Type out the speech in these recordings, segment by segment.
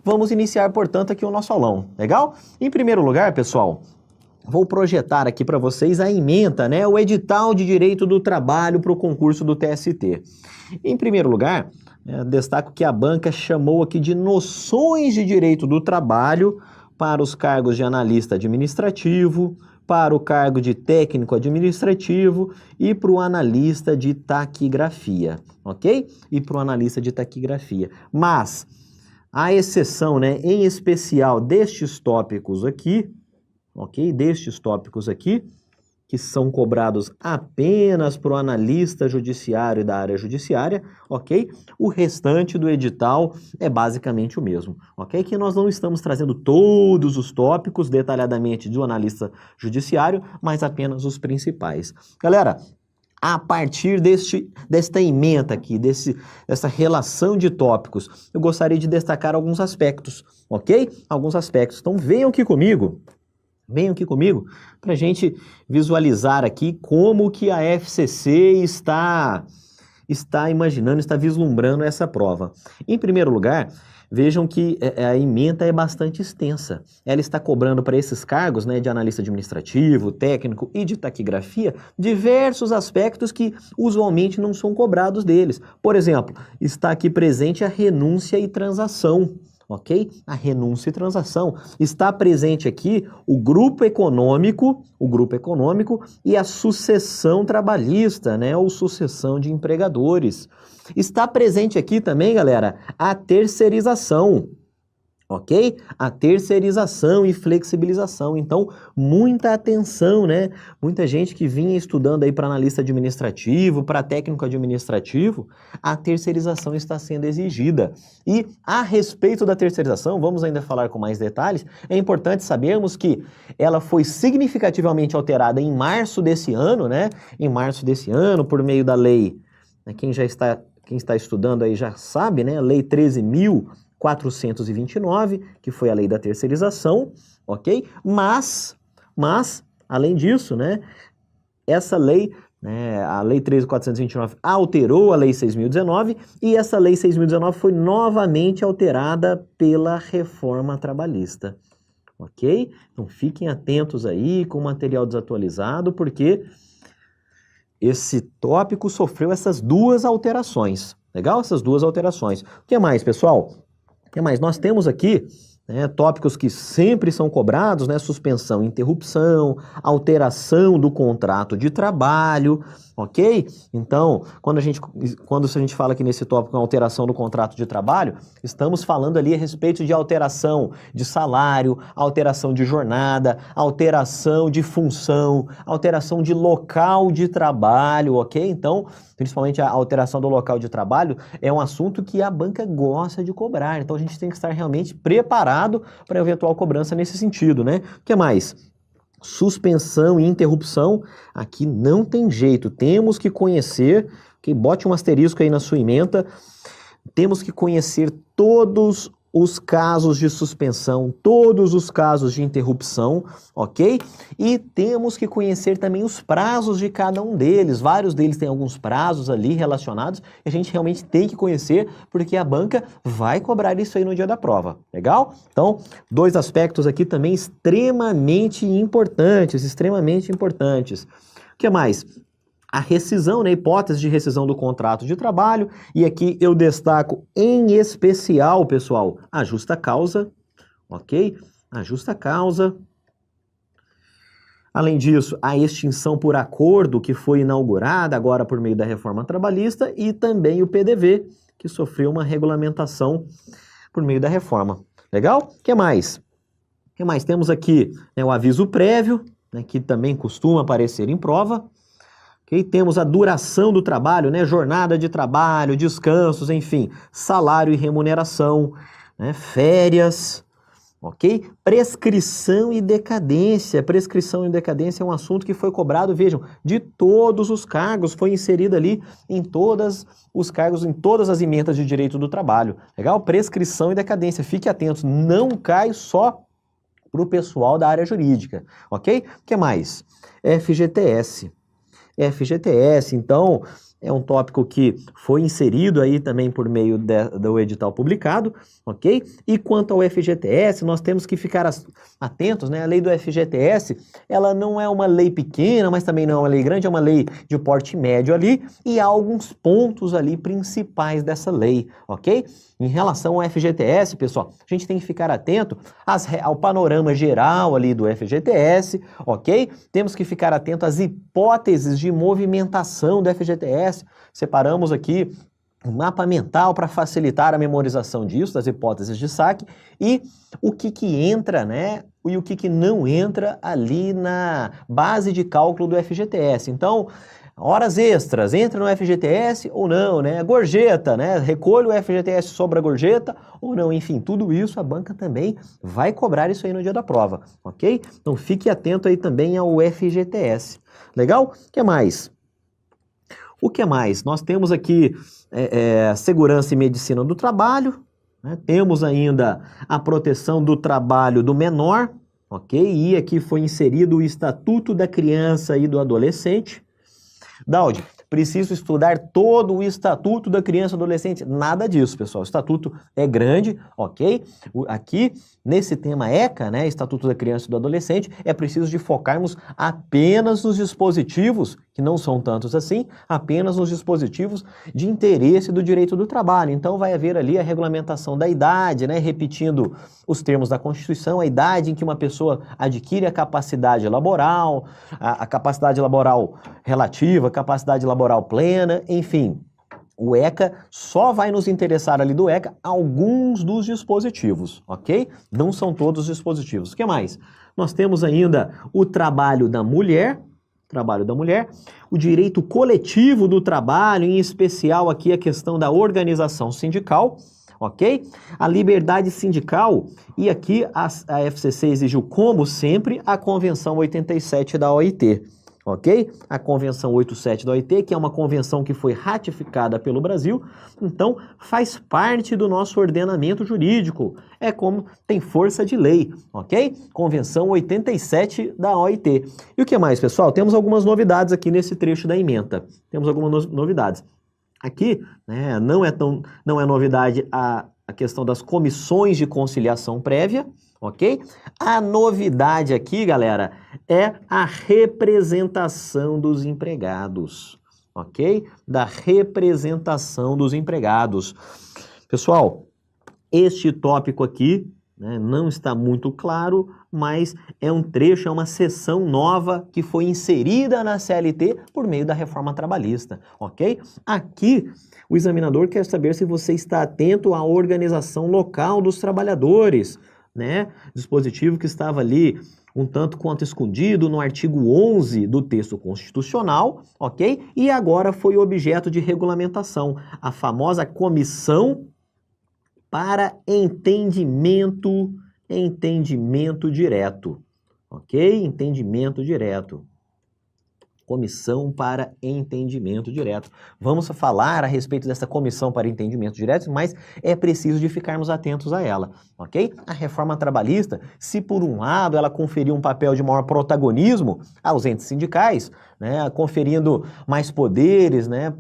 vamos iniciar, portanto, aqui o nosso aulão, legal? Em primeiro lugar, pessoal, vou projetar aqui para vocês a ementa, né, o edital de direito do trabalho para o concurso do TST. Em primeiro lugar, destaco que a banca chamou aqui de noções de direito do trabalho para os cargos de analista administrativo, para o cargo de técnico administrativo e para o analista de taquigrafia, ok? E para o analista de taquigrafia. Mas, a exceção, né, em especial destes tópicos aqui, ok? Destes tópicos aqui, que são cobrados apenas para o analista judiciário e da área judiciária, ok? O restante do edital é basicamente o mesmo, ok? Que nós não estamos trazendo todos os tópicos detalhadamente do analista judiciário, mas apenas os principais. Galera, a partir desta ementa aqui, dessa relação de tópicos, eu gostaria de destacar alguns aspectos, ok? Alguns aspectos. Então venham aqui comigo. Venham aqui comigo para a gente visualizar aqui como que a FCC está imaginando, está vislumbrando essa prova. Em primeiro lugar, vejam que a ementa é bastante extensa. Ela está cobrando para esses cargos, né, de analista administrativo, técnico e de taquigrafia, diversos aspectos que usualmente não são cobrados deles. Por exemplo, está aqui presente a renúncia e transação. Ok? A renúncia e transação. Está presente aqui o grupo econômico e a sucessão trabalhista, né? Ou sucessão de empregadores. Está presente aqui também, galera, a terceirização. Ok? A terceirização e flexibilização. Então, muita atenção, né? Muita gente que vinha estudando aí para analista administrativo, para técnico administrativo, a terceirização está sendo exigida. E a respeito da terceirização, vamos ainda falar com mais detalhes, é importante sabermos que ela foi significativamente alterada em março desse ano, né? Em março desse ano, por meio da lei, né? Quem está estudando aí já sabe, né? Lei 13.429, que foi a lei da terceirização, ok? Mas, além disso, né, essa lei, né, a lei 13.429 alterou a lei 6.019 e essa lei 6.019 foi novamente alterada pela reforma trabalhista, ok? Então fiquem atentos aí com o material desatualizado, porque esse tópico sofreu essas duas alterações, legal? Essas duas alterações. O que mais, pessoal? O que mais? Nós temos aqui, né, tópicos que sempre são cobrados, né? Suspensão e interrupção, alteração do contrato de trabalho, ok? Então, quando a gente fala aqui nesse tópico, alteração do contrato de trabalho, estamos falando ali a respeito de alteração de salário, alteração de jornada, alteração de função, alteração de local de trabalho, ok? Então, principalmente a alteração do local de trabalho é um assunto que a banca gosta de cobrar, então a gente tem que estar realmente preparado para eventual cobrança nesse sentido, né? O que mais? Suspensão e interrupção, aqui não tem jeito, temos que conhecer, okay? Bote um asterisco aí na sua ementa, temos que conhecer todos os casos de suspensão, todos os casos de interrupção, ok? E temos que conhecer também os prazos de cada um deles, vários deles têm alguns prazos ali relacionados, e a gente realmente tem que conhecer, porque a banca vai cobrar isso aí no dia da prova, legal? Então, dois aspectos aqui também extremamente importantes, O que mais? A rescisão, né, hipótese de rescisão do contrato de trabalho, e aqui eu destaco em especial, pessoal, a justa causa, ok? A justa causa. Além disso, a extinção por acordo que foi inaugurada agora por meio da reforma trabalhista e também o PDV, que sofreu uma regulamentação por meio da reforma. Legal? O que mais? O que mais? Temos aqui, né, o aviso prévio, né, que também costuma aparecer em prova. Okay? Temos a duração do trabalho, né? Jornada de trabalho, descansos, enfim, salário e remuneração, né? Férias, ok? Prescrição e decadência. Prescrição e decadência é um assunto que foi cobrado, vejam, de todos os cargos, foi inserido ali em todos os cargos, em todas as emendas de direito do trabalho. Legal? Prescrição e decadência. Fique atentos, não cai só para o pessoal da área jurídica, ok? O que mais? FGTS. FGTS, então, É um tópico que foi inserido aí também por meio do edital publicado, ok? E quanto ao FGTS, nós temos que ficar atentos, né? A lei do FGTS, ela não é uma lei pequena, mas também não é uma lei grande, é uma lei de porte médio ali, e há alguns pontos ali principais dessa lei, ok? Em relação ao FGTS, pessoal, a gente tem que ficar atento ao panorama geral ali do FGTS, ok? Temos que ficar atento às hipóteses de movimentação do FGTS. Separamos aqui um mapa mental para facilitar a memorização disso, das hipóteses de saque, e o que entra, né? E o que não entra ali na base de cálculo do FGTS. Então, horas extras, entra no FGTS ou não, né? Gorjeta, né? Recolhe o FGTS sobre a gorjeta ou não, enfim, tudo isso a banca também vai cobrar isso aí no dia da prova, ok? Então fique atento aí também ao FGTS. Legal? O que mais? O que mais? Nós temos aqui segurança e medicina do trabalho, né? Temos ainda a proteção do trabalho do menor, ok? E aqui foi inserido o Estatuto da Criança e do Adolescente. Daudi, preciso estudar todo o Estatuto da Criança e do Adolescente? Nada disso, pessoal. O Estatuto é grande, ok? Aqui, nesse tema ECA, né, Estatuto da Criança e do Adolescente, é preciso de focarmos apenas nos dispositivos, que não são tantos assim, apenas nos dispositivos de interesse do direito do trabalho. Então, vai haver ali a regulamentação da idade, né, repetindo os termos da Constituição, a idade em que uma pessoa adquire a capacidade laboral, a capacidade laboral relativa, capacidade laboral plena, enfim. O ECA só vai nos interessar ali do ECA alguns dos dispositivos, ok? Não são todos os dispositivos. O que mais? Nós temos ainda o trabalho da mulher, o direito coletivo do trabalho, em especial aqui a questão da organização sindical, ok? A liberdade sindical, e aqui a FCC exigiu, como sempre, a Convenção 87 da OIT. Ok? A Convenção 87 da OIT, que é uma convenção que foi ratificada pelo Brasil, então faz parte do nosso ordenamento jurídico, é como tem força de lei, ok? Convenção 87 da OIT. E o que mais, pessoal? Temos algumas novidades aqui nesse trecho da ementa. Temos algumas novidades. Aqui, né, não é novidade a questão das comissões de conciliação prévia, ok? A novidade aqui, galera, é a representação dos empregados, ok? Da representação dos empregados. Pessoal, este tópico aqui, né, não está muito claro, mas é um trecho, é uma seção nova que foi inserida na CLT por meio da reforma trabalhista, ok? Aqui, o examinador quer saber se você está atento à organização local dos trabalhadores, né? Dispositivo que estava ali um tanto quanto escondido no artigo 11 do texto constitucional, ok? E agora foi objeto de regulamentação, a famosa comissão para entendimento direto, ok? Entendimento direto. Comissão para entendimento direto. Vamos falar a respeito dessa comissão para entendimento direto, mas é preciso de ficarmos atentos a ela, ok? A reforma trabalhista, se por um lado ela conferiu um papel de maior protagonismo aos entes sindicais, né, conferindo mais poderes, né,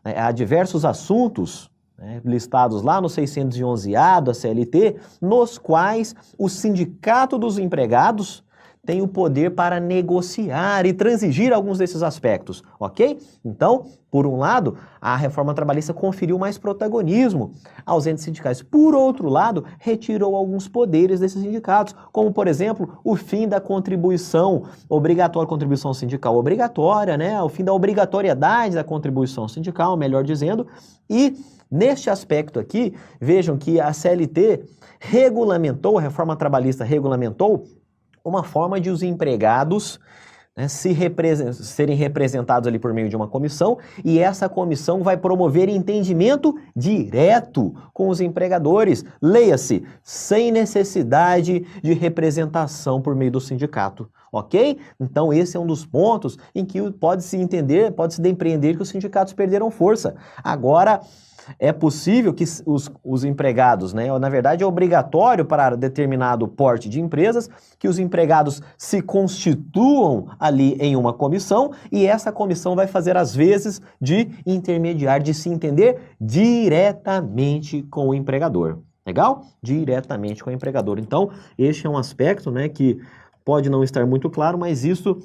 a diversos assuntos, né, listados lá no 611A da CLT, nos quais o Sindicato dos Empregados tem o poder para negociar e transigir alguns desses aspectos, ok? Então, por um lado, a reforma trabalhista conferiu mais protagonismo aos entes sindicais. Por outro lado, retirou alguns poderes desses sindicatos, como, por exemplo, o fim da contribuição obrigatória, contribuição sindical obrigatória, né? O fim da obrigatoriedade da contribuição sindical, melhor dizendo, e neste aspecto aqui, vejam que a CLT regulamentou, a reforma trabalhista regulamentou uma forma de os empregados, né, serem representados ali por meio de uma comissão, e essa comissão vai promover entendimento direto com os empregadores, leia-se, sem necessidade de representação por meio do sindicato, ok? Então esse é um dos pontos em que pode-se entender, pode-se depreender que os sindicatos perderam força. Agora, é possível que os empregados, né, ou, na verdade é obrigatório para determinado porte de empresas que os empregados se constituam ali em uma comissão e essa comissão vai fazer as vezes de intermediar, de se entender diretamente com o empregador. Legal? Diretamente com o empregador. Então, este é um aspecto, né, que pode não estar muito claro, mas isso,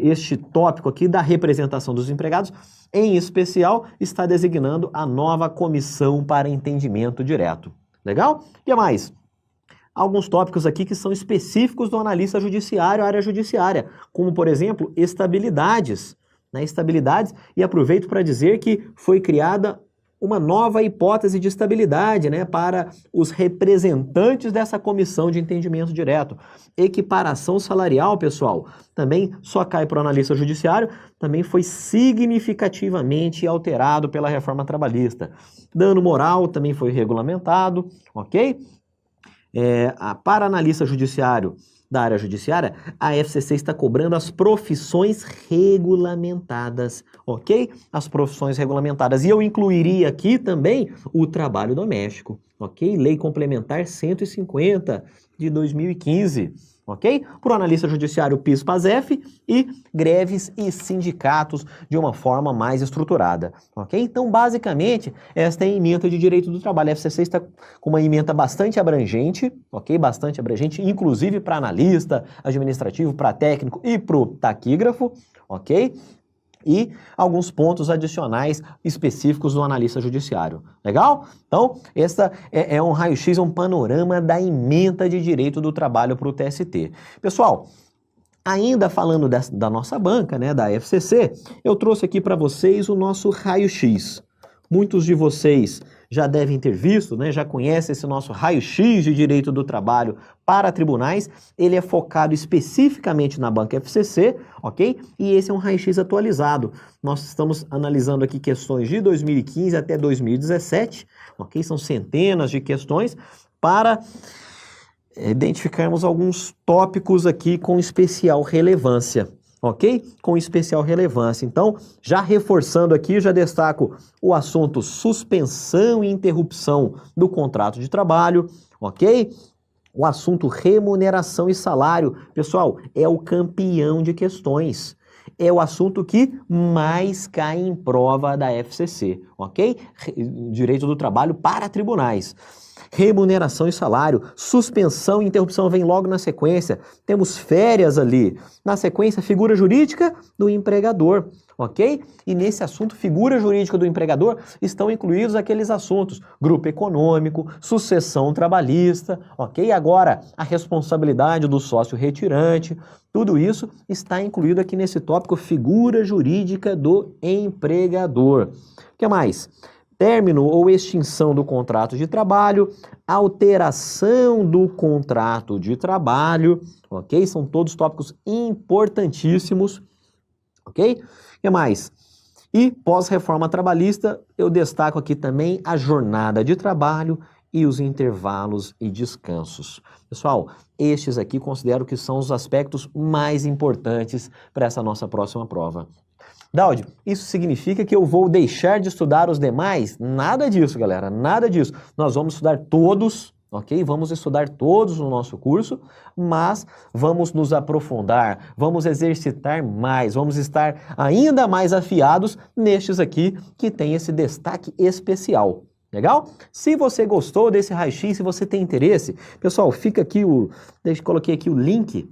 este tópico aqui da representação dos empregados, em especial, está designando a nova comissão para entendimento direto. Legal? O que mais? Alguns tópicos aqui que são específicos do analista judiciário, área judiciária, como, por exemplo, estabilidades. Né? Estabilidades, e aproveito para dizer que foi criada uma nova hipótese de estabilidade, né, para os representantes dessa comissão de entendimento direto. Equiparação salarial, pessoal, também só cai para o analista judiciário, também foi significativamente alterado pela reforma trabalhista. Dano moral também foi regulamentado, ok? Para analista judiciário da área judiciária, a FCC está cobrando as profissões regulamentadas, ok? As profissões regulamentadas. E eu incluiria aqui também o trabalho doméstico, ok? Lei Complementar 150 de 2015, ok? Para o analista judiciário, PIS/PASEF e greves e sindicatos de uma forma mais estruturada, ok? Então, basicamente, esta é a ementa de direito do trabalho. A FCC está com uma ementa bastante abrangente, ok? Bastante abrangente, inclusive para analista administrativo, para técnico e para o taquígrafo, ok? E alguns pontos adicionais específicos do analista judiciário. Legal? Então, esse é um raio-x, um panorama da ementa de direito do trabalho para o TST. Pessoal, ainda falando da nossa banca, né, da FCC, eu trouxe aqui para vocês o nosso raio-x. Muitos de vocês já devem ter visto, né, já conhecem esse nosso raio-x de direito do trabalho para tribunais. Ele é focado especificamente na banca FCC, ok? E esse é um raio-x atualizado. Nós estamos analisando aqui questões de 2015 até 2017, ok? São centenas de questões para identificarmos alguns tópicos aqui com especial relevância. Ok? Com especial relevância. Então, já reforçando aqui, já destaco o assunto suspensão e interrupção do contrato de trabalho, ok? O assunto remuneração e salário. Pessoal, é o campeão de questões. É o assunto que mais cai em prova da FCC, ok? Direito do trabalho para tribunais. Remuneração e salário, suspensão e interrupção vem logo na sequência. Temos férias ali. Na sequência, figura jurídica do empregador, ok? E nesse assunto, figura jurídica do empregador, estão incluídos aqueles assuntos: grupo econômico, sucessão trabalhista, ok? Agora, a responsabilidade do sócio retirante, tudo isso está incluído aqui nesse tópico, figura jurídica do empregador. O que mais? Término ou extinção do contrato de trabalho, alteração do contrato de trabalho, ok? São todos tópicos importantíssimos, ok? O que mais? E pós-reforma trabalhista, eu destaco aqui também a jornada de trabalho e os intervalos e descansos. Pessoal, estes aqui considero que são os aspectos mais importantes para essa nossa próxima prova. Daudi, isso significa que eu vou deixar de estudar os demais? Nada disso, galera, nada disso. Nós vamos estudar todos, ok? Vamos estudar todos no nosso curso, mas vamos nos aprofundar, vamos exercitar mais, vamos estar ainda mais afiados nestes aqui que tem esse destaque especial. Legal? Se você gostou desse raio-x, se você tem interesse, pessoal, fica aqui coloquei aqui o link,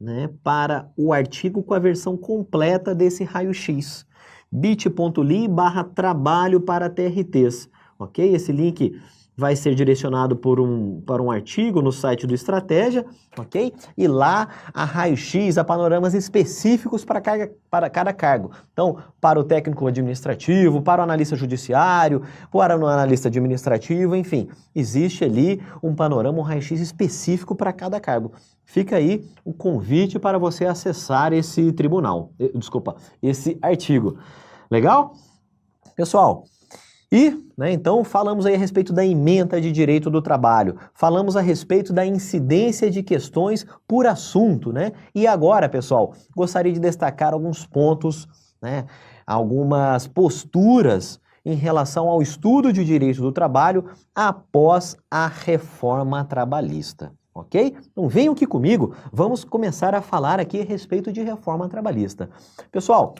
né, para o artigo com a versão completa desse raio-x, bit.ly/trabalho para TRTs, ok? Esse link vai ser direcionado para um artigo no site do Estratégia, ok? E lá há raio-x, há panoramas específicos para cada cargo. Então, para o técnico administrativo, para o analista judiciário, para o analista administrativo, enfim, existe ali um panorama, um raio-x específico para cada cargo. Fica aí o convite para você acessar esse esse artigo. Legal? Pessoal, E, né, então, falamos aí a respeito da ementa de direito do trabalho, falamos a respeito da incidência de questões por assunto, né? E agora, pessoal, gostaria de destacar alguns pontos, né, algumas posturas em relação ao estudo de direito do trabalho após a reforma trabalhista, ok? Então venham aqui comigo, vamos começar a falar aqui a respeito de reforma trabalhista. Pessoal,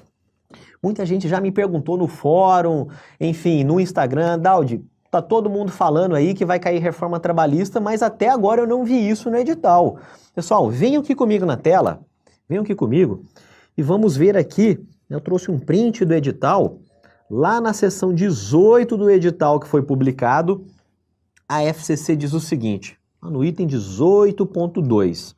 muita gente já me perguntou no fórum, enfim, no Instagram, Daudi, tá todo mundo falando aí que vai cair reforma trabalhista, mas até agora eu não vi isso no edital. Pessoal, venham aqui comigo na tela, venham aqui comigo e vamos ver aqui, eu trouxe um print do edital, lá na seção 18 do edital que foi publicado, a FCC diz o seguinte, no item 18.2,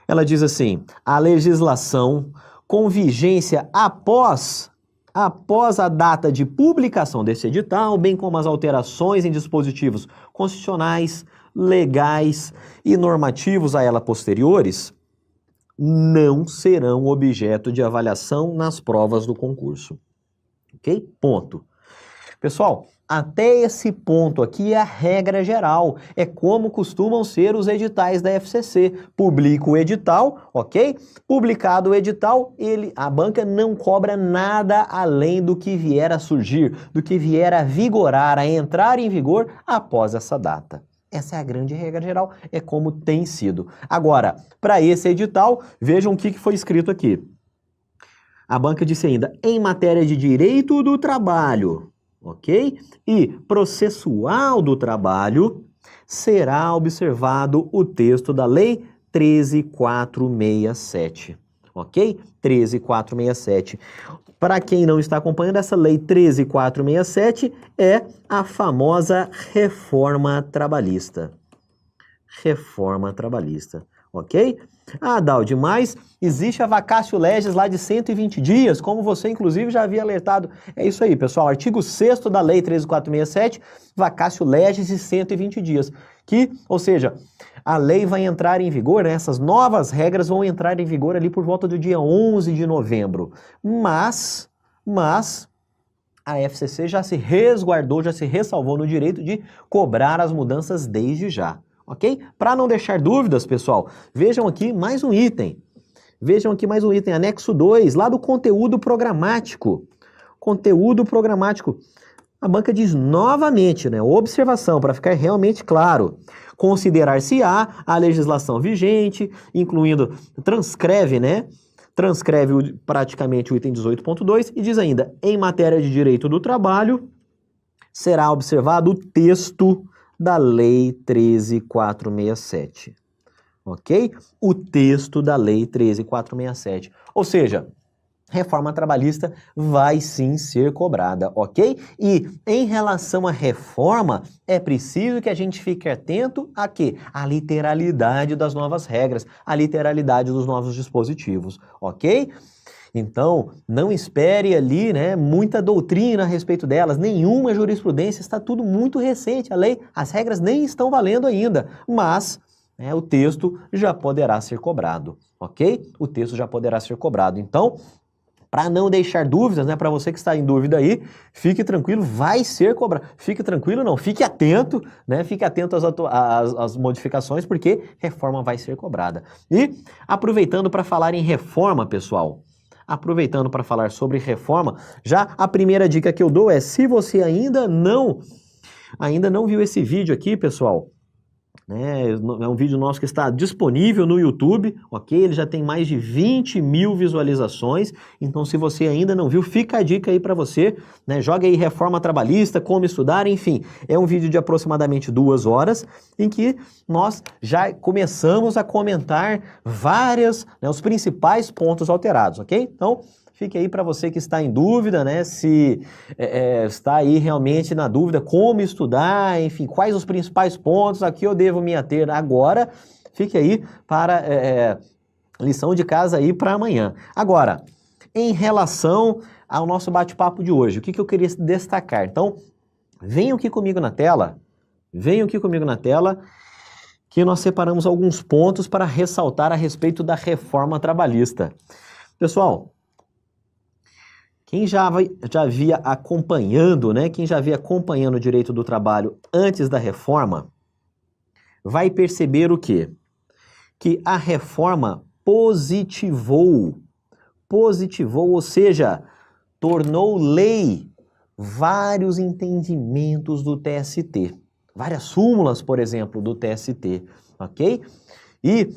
ela diz assim, a legislação com vigência após a data de publicação desse edital, bem como as alterações em dispositivos constitucionais, legais e normativos a ela posteriores, não serão objeto de avaliação nas provas do concurso. Ok? Ponto. Pessoal, até esse ponto aqui é a regra geral, é como costumam ser os editais da FCC. Publica o edital, ok? Publicado o edital, a banca não cobra nada além do que vier a surgir, do que vier a vigorar, a entrar em vigor após essa data. Essa é a grande regra geral, é como tem sido. Agora, para esse edital, vejam o que foi escrito aqui. A banca disse ainda, em matéria de direito do trabalho, ok? E processual do trabalho, será observado o texto da Lei 13.467, ok? 13.467. Para quem não está acompanhando, essa Lei 13.467 é a famosa reforma trabalhista. Reforma trabalhista, ok? Ah, Daudi, mas existe a vacatio legis lá de 120 dias, como você inclusive já havia alertado. É isso aí, pessoal, artigo 6º da Lei 13.467, vacatio legis de 120 dias. Ou seja, a lei vai entrar em vigor, né, essas novas regras vão entrar em vigor ali por volta do dia 11 de novembro. Mas a FCC já se resguardou, já se ressalvou no direito de cobrar as mudanças desde já. Ok? Para não deixar dúvidas, pessoal, vejam aqui mais um item. Vejam aqui mais um item, anexo 2, lá do conteúdo programático. Conteúdo programático. A banca diz novamente, né, observação, para ficar realmente claro, considerar-se-á a legislação vigente, incluindo, transcreve praticamente o item 18.2 e diz ainda, em matéria de direito do trabalho, será observado o texto da Lei 13.467, ok? O texto da Lei 13.467, ou seja, reforma trabalhista vai sim ser cobrada, ok? E em relação à reforma, é preciso que a gente fique atento a quê? A literalidade das novas regras, a literalidade dos novos dispositivos, ok? Então, não espere ali, né, muita doutrina a respeito delas, nenhuma jurisprudência, está tudo muito recente, a lei, as regras nem estão valendo ainda, mas o texto já poderá ser cobrado, ok? O texto já poderá ser cobrado. Então, para não deixar dúvidas, né, para você que está em dúvida aí, fique tranquilo, vai ser cobrado. Fique tranquilo não, fique atento, né, fique atento às modificações, porque reforma vai ser cobrada. E, aproveitando para falar em reforma, pessoal, aproveitando para falar sobre reforma, já a primeira dica que eu dou é, se você ainda não viu esse vídeo aqui, pessoal, né, é um vídeo nosso que está disponível no YouTube, ok? Ele já tem mais de 20 mil visualizações, então se você ainda não viu, fica a dica aí para você, né? Joga aí reforma trabalhista, como estudar, enfim, é um vídeo de aproximadamente 2 horas, em que nós já começamos a comentar os principais pontos alterados, ok? Então, fique aí para você que está em dúvida, né, se está aí realmente na dúvida como estudar, enfim, quais os principais pontos, aqui eu devo me ater agora, fique aí para lição de casa aí para amanhã. Agora, em relação ao nosso bate-papo de hoje, o que eu queria destacar? Então, venham aqui comigo na tela, que nós separamos alguns pontos para ressaltar a respeito da reforma trabalhista. Pessoal, Quem já via acompanhando, né? Quem já via acompanhando o direito do trabalho antes da reforma, vai perceber o quê? Que a reforma positivou, ou seja, tornou lei vários entendimentos do TST, várias súmulas, por exemplo, do TST, ok? E,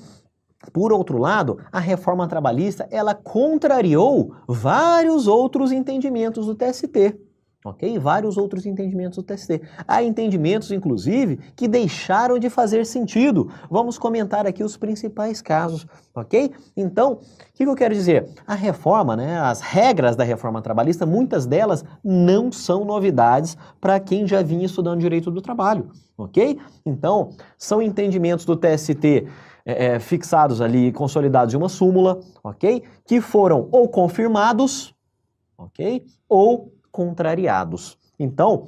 por outro lado, a reforma trabalhista, ela contrariou vários outros entendimentos do TST, ok? Vários outros entendimentos do TST. Há entendimentos, inclusive, que deixaram de fazer sentido. Vamos comentar aqui os principais casos, ok? Então, o que eu quero dizer? A reforma, né, as regras da reforma trabalhista, muitas delas não são novidades para quem já vinha estudando direito do trabalho, ok? Então, são entendimentos do TST fixados ali, consolidados em uma súmula, ok? Que foram ou confirmados, ok? Ou contrariados. Então,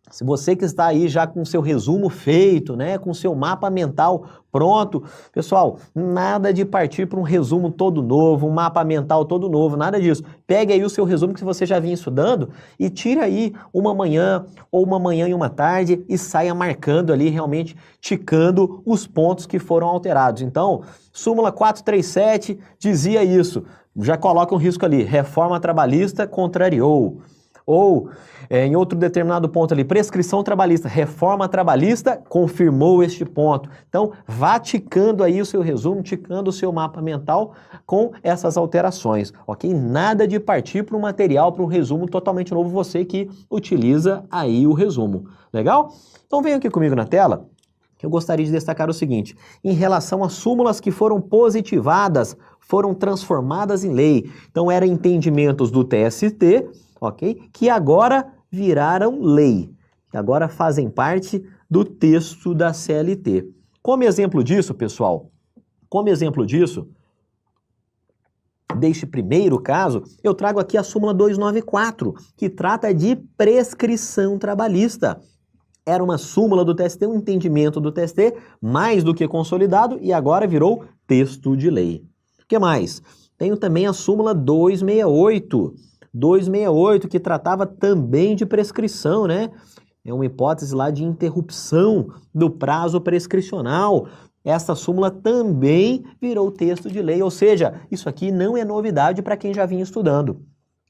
se você que está aí já com o seu resumo feito, né, com o seu mapa mental pronto, pessoal, nada de partir para um resumo todo novo, um mapa mental todo novo, nada disso. Pegue aí o seu resumo que você já vinha estudando e tire aí uma manhã ou uma manhã e uma tarde e saia marcando ali, realmente ticando os pontos que foram alterados. Então, súmula 437 dizia isso, já coloca um risco ali, reforma trabalhista contrariou. Ou, em outro determinado ponto ali, prescrição trabalhista, reforma trabalhista confirmou este ponto. Então, vá ticando aí o seu resumo, ticando o seu mapa mental com essas alterações, ok? Nada de partir para um material, para um resumo totalmente novo, você que utiliza aí o resumo. Legal? Então, venha aqui comigo na tela, que eu gostaria de destacar o seguinte, em relação às súmulas que foram positivadas, foram transformadas em lei. Então, eram entendimentos do TST, ok? Que agora viraram lei, que agora fazem parte do texto da CLT. Como exemplo disso, pessoal, deste primeiro caso, eu trago aqui a súmula 294, que trata de prescrição trabalhista. Era uma súmula do TST, um entendimento do TST, mais do que consolidado, e agora virou texto de lei. O que mais? Tenho também a súmula 268, que tratava também de prescrição, né? É uma hipótese lá de interrupção do prazo prescricional. Essa súmula também virou texto de lei, ou seja, isso aqui não é novidade para quem já vinha estudando.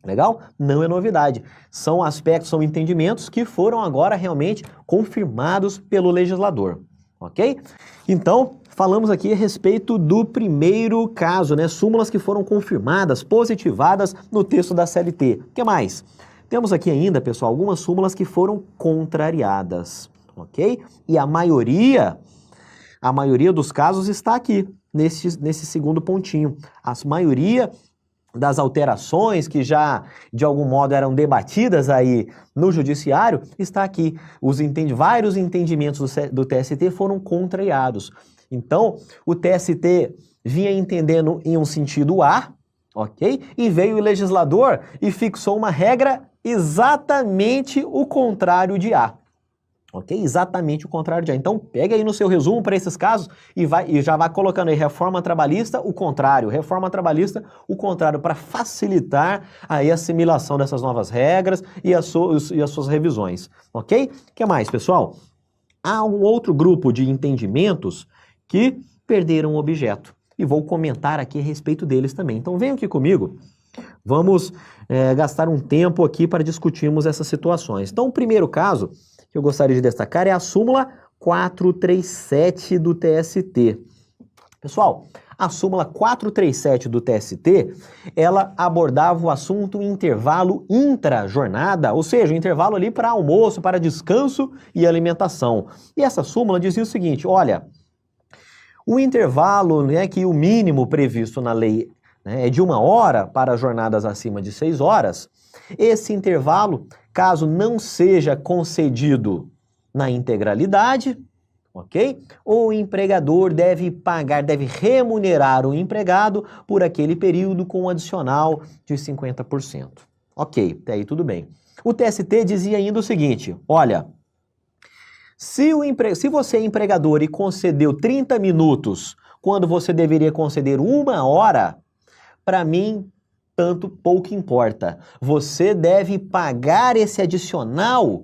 Legal? Não é novidade. São aspectos, são entendimentos que foram agora realmente confirmados pelo legislador. Ok? Então, falamos aqui a respeito do primeiro caso, né? Súmulas que foram confirmadas, positivadas no texto da CLT. O que mais? Temos aqui ainda, pessoal, algumas súmulas que foram contrariadas, ok? E a maioria dos casos está aqui, nesse segundo pontinho. A maioria das alterações que já, de algum modo, eram debatidas aí no judiciário, está aqui. Vários entendimentos do TST foram contrariados. Então, o TST vinha entendendo em um sentido A, ok? E veio o legislador e fixou uma regra exatamente o contrário de A. Ok? Exatamente o contrário de A. Então, pega aí no seu resumo para esses casos e já vai colocando aí reforma trabalhista, o contrário. Reforma trabalhista, o contrário, para facilitar aí a assimilação dessas novas regras e as suas revisões. Ok? O que mais, pessoal? Há um outro grupo de entendimentos que perderam o objeto. E vou comentar aqui a respeito deles também. Então, venham aqui comigo. Vamos gastar um tempo aqui para discutirmos essas situações. Então, o primeiro caso que eu gostaria de destacar é a súmula 437 do TST. Pessoal, a súmula 437 do TST, ela abordava o assunto intervalo intra-jornada, ou seja, o intervalo ali para almoço, para descanso e alimentação. E essa súmula dizia o seguinte, olha, o intervalo, né, que o mínimo previsto na lei, né, é de 1 hora para jornadas acima de 6 horas, esse intervalo, caso não seja concedido na integralidade, ok? O empregador deve remunerar o empregado por aquele período com um adicional de 50%. Ok, até aí tudo bem. O TST dizia ainda o seguinte, olha, se você é empregador e concedeu 30 minutos quando você deveria conceder 1 hora, para mim tanto pouco importa. Você deve pagar esse adicional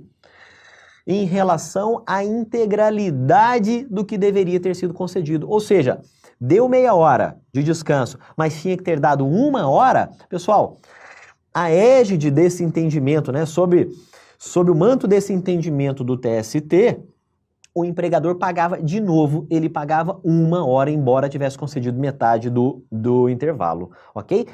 em relação à integralidade do que deveria ter sido concedido. Ou seja, deu meia hora de descanso, mas tinha que ter dado 1 hora. Pessoal, a égide desse entendimento, né, sob o manto desse entendimento do TST, o empregador pagava de novo, ele pagava 1 hora, embora tivesse concedido metade do intervalo, ok?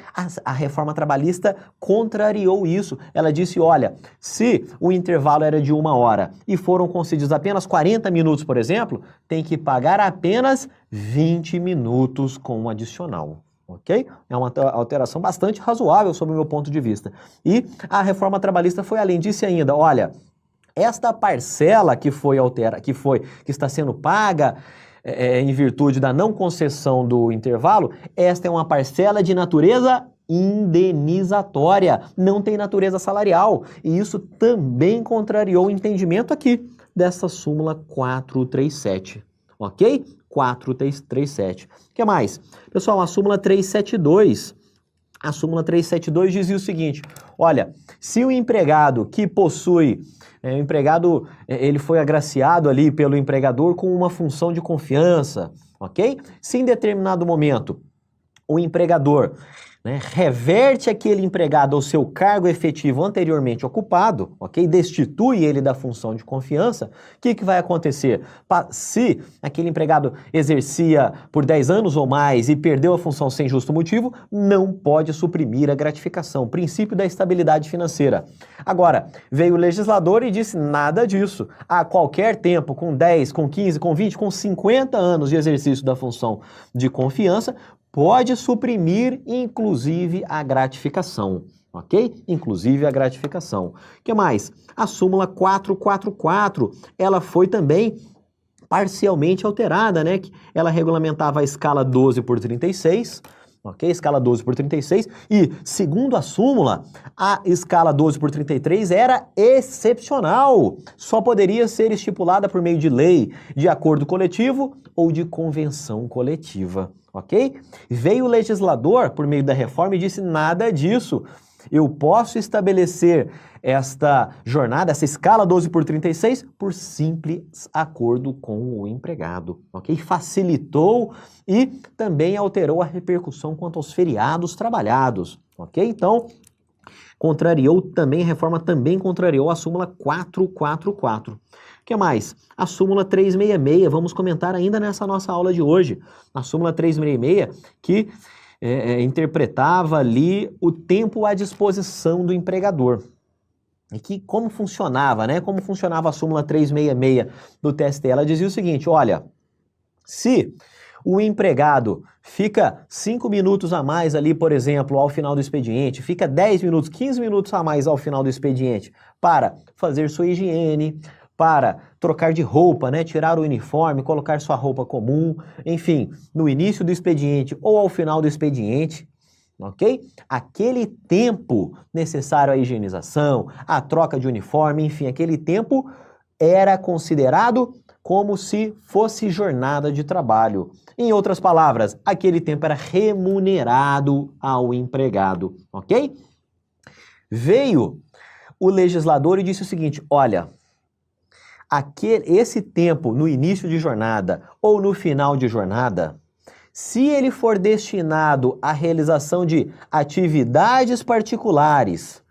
A reforma trabalhista contrariou isso. Ela disse, olha, se o intervalo era de 1 hora e foram concedidos apenas 40 minutos, por exemplo, tem que pagar apenas 20 minutos com um adicional. Ok? É uma alteração bastante razoável sob o meu ponto de vista. E a reforma trabalhista foi além disso ainda, olha, esta parcela que está sendo paga em virtude da não concessão do intervalo, esta é uma parcela de natureza indenizatória, não tem natureza salarial. E isso também contrariou o entendimento aqui dessa súmula 437, ok? 437. O que mais? Pessoal, a súmula 372. A súmula 372 dizia o seguinte, olha, se o empregado que possui, ele foi agraciado ali pelo empregador com uma função de confiança, ok? Se em determinado momento o empregador, né, reverte aquele empregado ao seu cargo efetivo anteriormente ocupado, ok? Destitui ele da função de confiança, o que vai acontecer? Se aquele empregado exercia por 10 anos ou mais e perdeu a função sem justo motivo, não pode suprimir a gratificação, princípio da estabilidade financeira. Agora, veio o legislador e disse nada disso. A qualquer tempo, com 10, com 15, com 20, com 50 anos de exercício da função de confiança, pode suprimir, inclusive, a gratificação, ok? Inclusive a gratificação. O que mais? A súmula 444, ela foi também parcialmente alterada, né? Ela regulamentava a escala 12/36, ok? Escala 12/36, e, segundo a súmula, a escala 12/33 era excepcional, só poderia ser estipulada por meio de lei, de acordo coletivo ou de convenção coletiva. Ok? Veio o legislador, por meio da reforma, e disse nada disso. Eu posso estabelecer esta jornada, essa escala 12/36, por simples acordo com o empregado. Ok? Facilitou e também alterou a repercussão quanto aos feriados trabalhados. Ok? Então, a reforma também contrariou a súmula 444. O que mais? A súmula 366, vamos comentar ainda nessa nossa aula de hoje. A súmula 366 que interpretava ali o tempo à disposição do empregador. E que como funcionava, né? Como funcionava a súmula 366 do TST? Ela dizia o seguinte, olha, se o empregado fica 5 minutos a mais ali, por exemplo, ao final do expediente, fica 10 minutos, 15 minutos a mais ao final do expediente para fazer sua higiene, para trocar de roupa, né, tirar o uniforme, colocar sua roupa comum, enfim, no início do expediente ou ao final do expediente, ok? Aquele tempo necessário à higienização, à troca de uniforme, enfim, aquele tempo era considerado como se fosse jornada de trabalho. Em outras palavras, aquele tempo era remunerado ao empregado, ok? Veio o legislador e disse o seguinte, olha, esse tempo no início de jornada ou no final de jornada, se ele for destinado à realização de atividades particulares,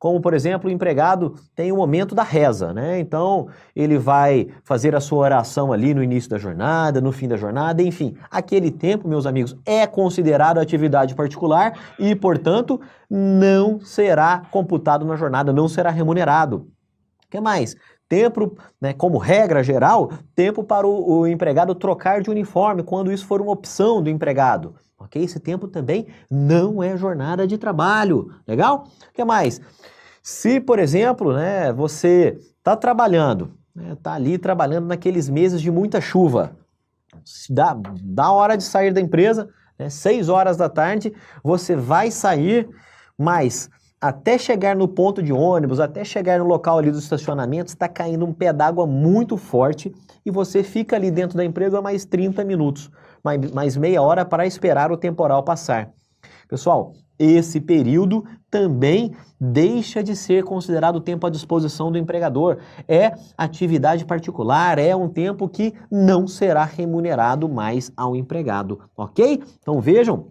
como, por exemplo, o empregado tem o momento da reza, né? Então, ele vai fazer a sua oração ali no início da jornada, no fim da jornada, enfim. Aquele tempo, meus amigos, é considerado atividade particular e, portanto, não será computado na jornada, não será remunerado. O que mais? Tempo, né, como regra geral, tempo para o empregado trocar de uniforme, quando isso for uma opção do empregado. Ok? Esse tempo também não é jornada de trabalho. Legal? O que mais? Se, por exemplo, né, você está trabalhando, está ali trabalhando naqueles meses de muita chuva, dá hora de sair da empresa, né, 6 horas da tarde, você vai sair, mas até chegar no ponto de ônibus, até chegar no local ali do estacionamento, está caindo um pé d'água muito forte e você fica ali dentro da empresa mais 30 minutos, mais meia hora para esperar o temporal passar. Pessoal, esse período também deixa de ser considerado tempo à disposição do empregador. É atividade particular, é um tempo que não será remunerado mais ao empregado, ok? Então vejam,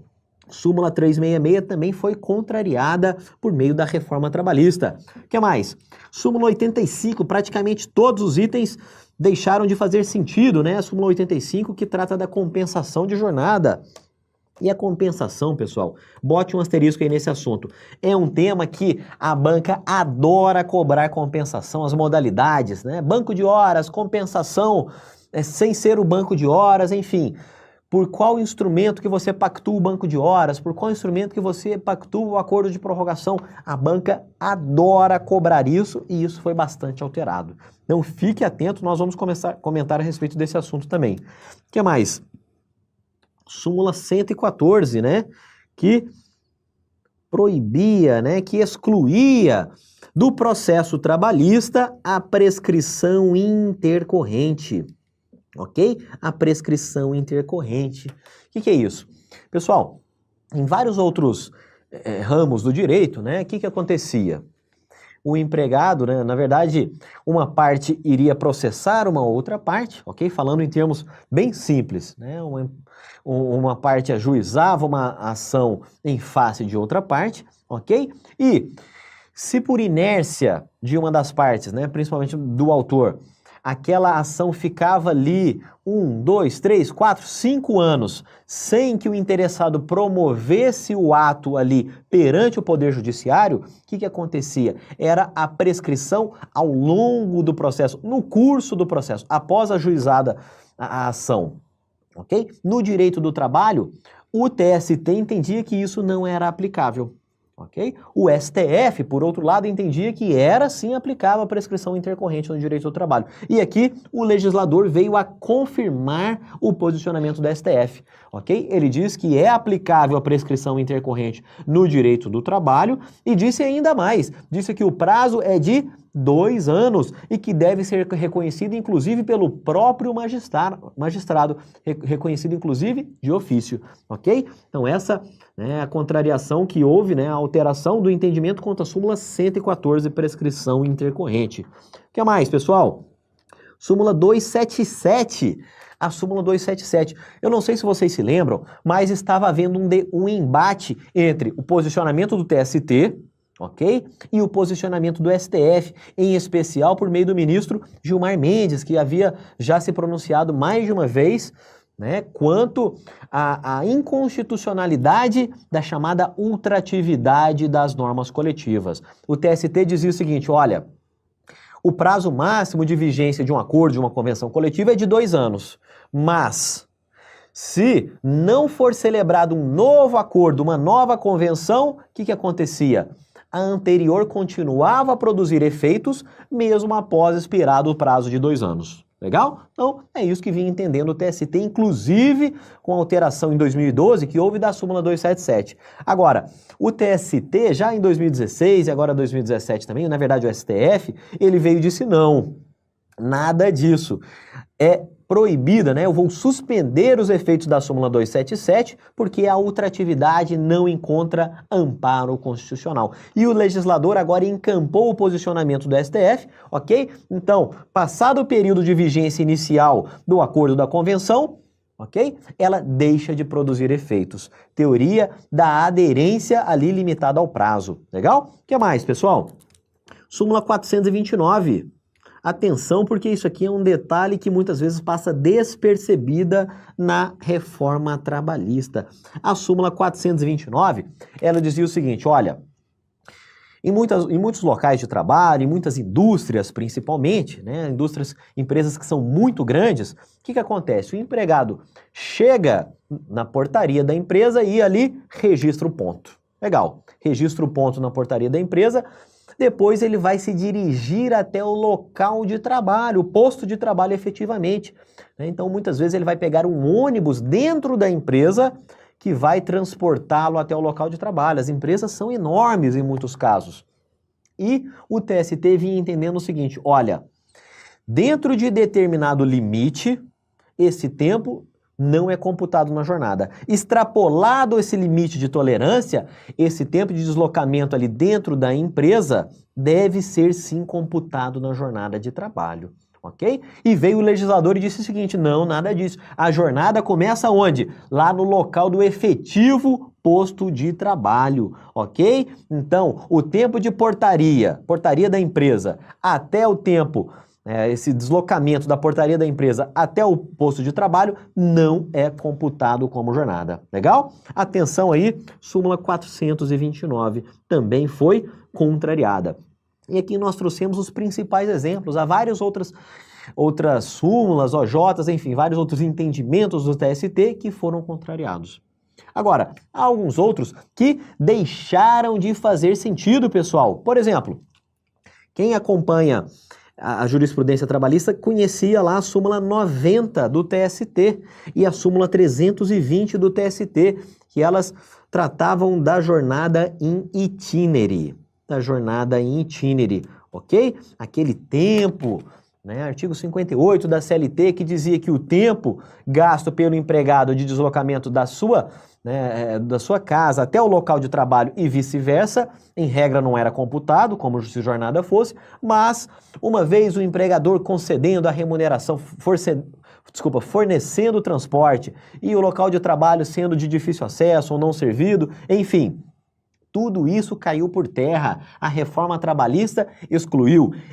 súmula 366 também foi contrariada por meio da reforma trabalhista. O que mais? Súmula 85, praticamente todos os itens deixaram de fazer sentido, né? A súmula 85 que trata da compensação de jornada. E a compensação, pessoal, bote um asterisco aí nesse assunto. É um tema que a banca adora cobrar compensação, as modalidades, né? Banco de horas, compensação, sem ser o banco de horas, enfim. Por qual instrumento que você pactua o banco de horas? Por qual instrumento que você pactua o acordo de prorrogação? A banca adora cobrar isso e isso foi bastante alterado. Então fique atento, nós vamos começar a comentar a respeito desse assunto também. O que mais? Súmula 114, né, que proibia, né, que excluía do processo trabalhista a prescrição intercorrente, ok? A prescrição intercorrente. O que é isso? Pessoal, em vários outros ramos do direito, né, o que acontecia? O empregado, né, na verdade, uma parte iria processar uma outra parte, ok? Falando em termos bem simples, né? Uma parte ajuizava uma ação em face de outra parte, ok? E se por inércia de uma das partes, né, principalmente do autor, aquela ação ficava ali 1, 2, 3, 4, 5 anos sem que o interessado promovesse o ato ali perante o Poder Judiciário, o que acontecia? Era a prescrição ao longo do processo, no curso do processo, após ajuizada a ação, ok? No direito do trabalho, o TST entendia que isso não era aplicável. Ok? O STF, por outro lado, entendia que era sim aplicável a prescrição intercorrente no direito do trabalho. E aqui o legislador veio a confirmar o posicionamento do STF. Ok? Ele diz que é aplicável a prescrição intercorrente no direito do trabalho e disse ainda mais, disse que o prazo é de 2 anos e que deve ser reconhecido inclusive pelo próprio magistrado, reconhecido inclusive de ofício, ok? Então essa é a contrariação que houve, né, a alteração do entendimento quanto à súmula 114, prescrição intercorrente. O que mais, pessoal? Súmula 277. A súmula 277. Eu não sei se vocês se lembram, mas estava havendo um embate entre o posicionamento do TST, ok? E o posicionamento do STF, em especial por meio do ministro Gilmar Mendes, que havia já se pronunciado mais de uma vez, né, quanto à inconstitucionalidade da chamada ultratividade das normas coletivas. O TST dizia o seguinte, olha, o prazo máximo de vigência de um acordo, de uma convenção coletiva é de 2 anos, mas se não for celebrado um novo acordo, uma nova convenção, o que acontecia? A anterior continuava a produzir efeitos mesmo após expirado o prazo de 2 anos. Legal? Então, é isso que vinha entendendo o TST, inclusive com a alteração em 2012 que houve da súmula 277. Agora, o TST, já em 2016 e agora 2017 também, na verdade o STF, ele veio e disse não, nada disso. É proibida, né? Eu vou suspender os efeitos da súmula 277 porque a ultratividade não encontra amparo constitucional. E o legislador agora encampou o posicionamento do STF, ok? Então, passado o período de vigência inicial do acordo da convenção, ok? Ela deixa de produzir efeitos. Teoria da aderência ali limitada ao prazo. Legal? O que mais, pessoal? Súmula 429. Atenção, porque isso aqui é um detalhe que muitas vezes passa despercebida na reforma trabalhista. A súmula 429, ela dizia o seguinte, olha, em muitos locais de trabalho, em muitas indústrias principalmente, né, empresas que são muito grandes, o que acontece? O empregado chega na portaria da empresa e ali registra o ponto. Legal, registra o ponto na portaria da empresa. Depois ele vai se dirigir até o local de trabalho, o posto de trabalho efetivamente. Então, muitas vezes ele vai pegar um ônibus dentro da empresa que vai transportá-lo até o local de trabalho. As empresas são enormes em muitos casos. E o TST vinha entendendo o seguinte, olha, dentro de determinado limite, esse tempo não é computado na jornada. Extrapolado esse limite de tolerância, esse tempo de deslocamento ali dentro da empresa deve ser sim computado na jornada de trabalho. Ok? E veio o legislador e disse o seguinte, não, nada disso. A jornada começa onde? Lá no local do efetivo posto de trabalho, ok? Então, o tempo de portaria da empresa, até o tempo, esse deslocamento da portaria da empresa até o posto de trabalho, não é computado como jornada. Legal? Atenção aí, súmula 429 também foi contrariada. E aqui nós trouxemos os principais exemplos. Há várias outras súmulas, OJs, enfim, vários outros entendimentos do TST que foram contrariados. Agora, há alguns outros que deixaram de fazer sentido, pessoal. Por exemplo, quem acompanha a jurisprudência trabalhista conhecia lá a súmula 90 do TST e a súmula 320 do TST, que elas tratavam da jornada in itinere. Ok? Aquele tempo, né? Artigo 58 da CLT, que dizia que o tempo gasto pelo empregado de deslocamento da sua casa até o local de trabalho e vice-versa, em regra não era computado, como se jornada fosse, mas uma vez o empregador concedendo a remuneração, fornecendo o transporte e o local de trabalho sendo de difícil acesso ou não servido, enfim, tudo isso caiu por terra. A reforma trabalhista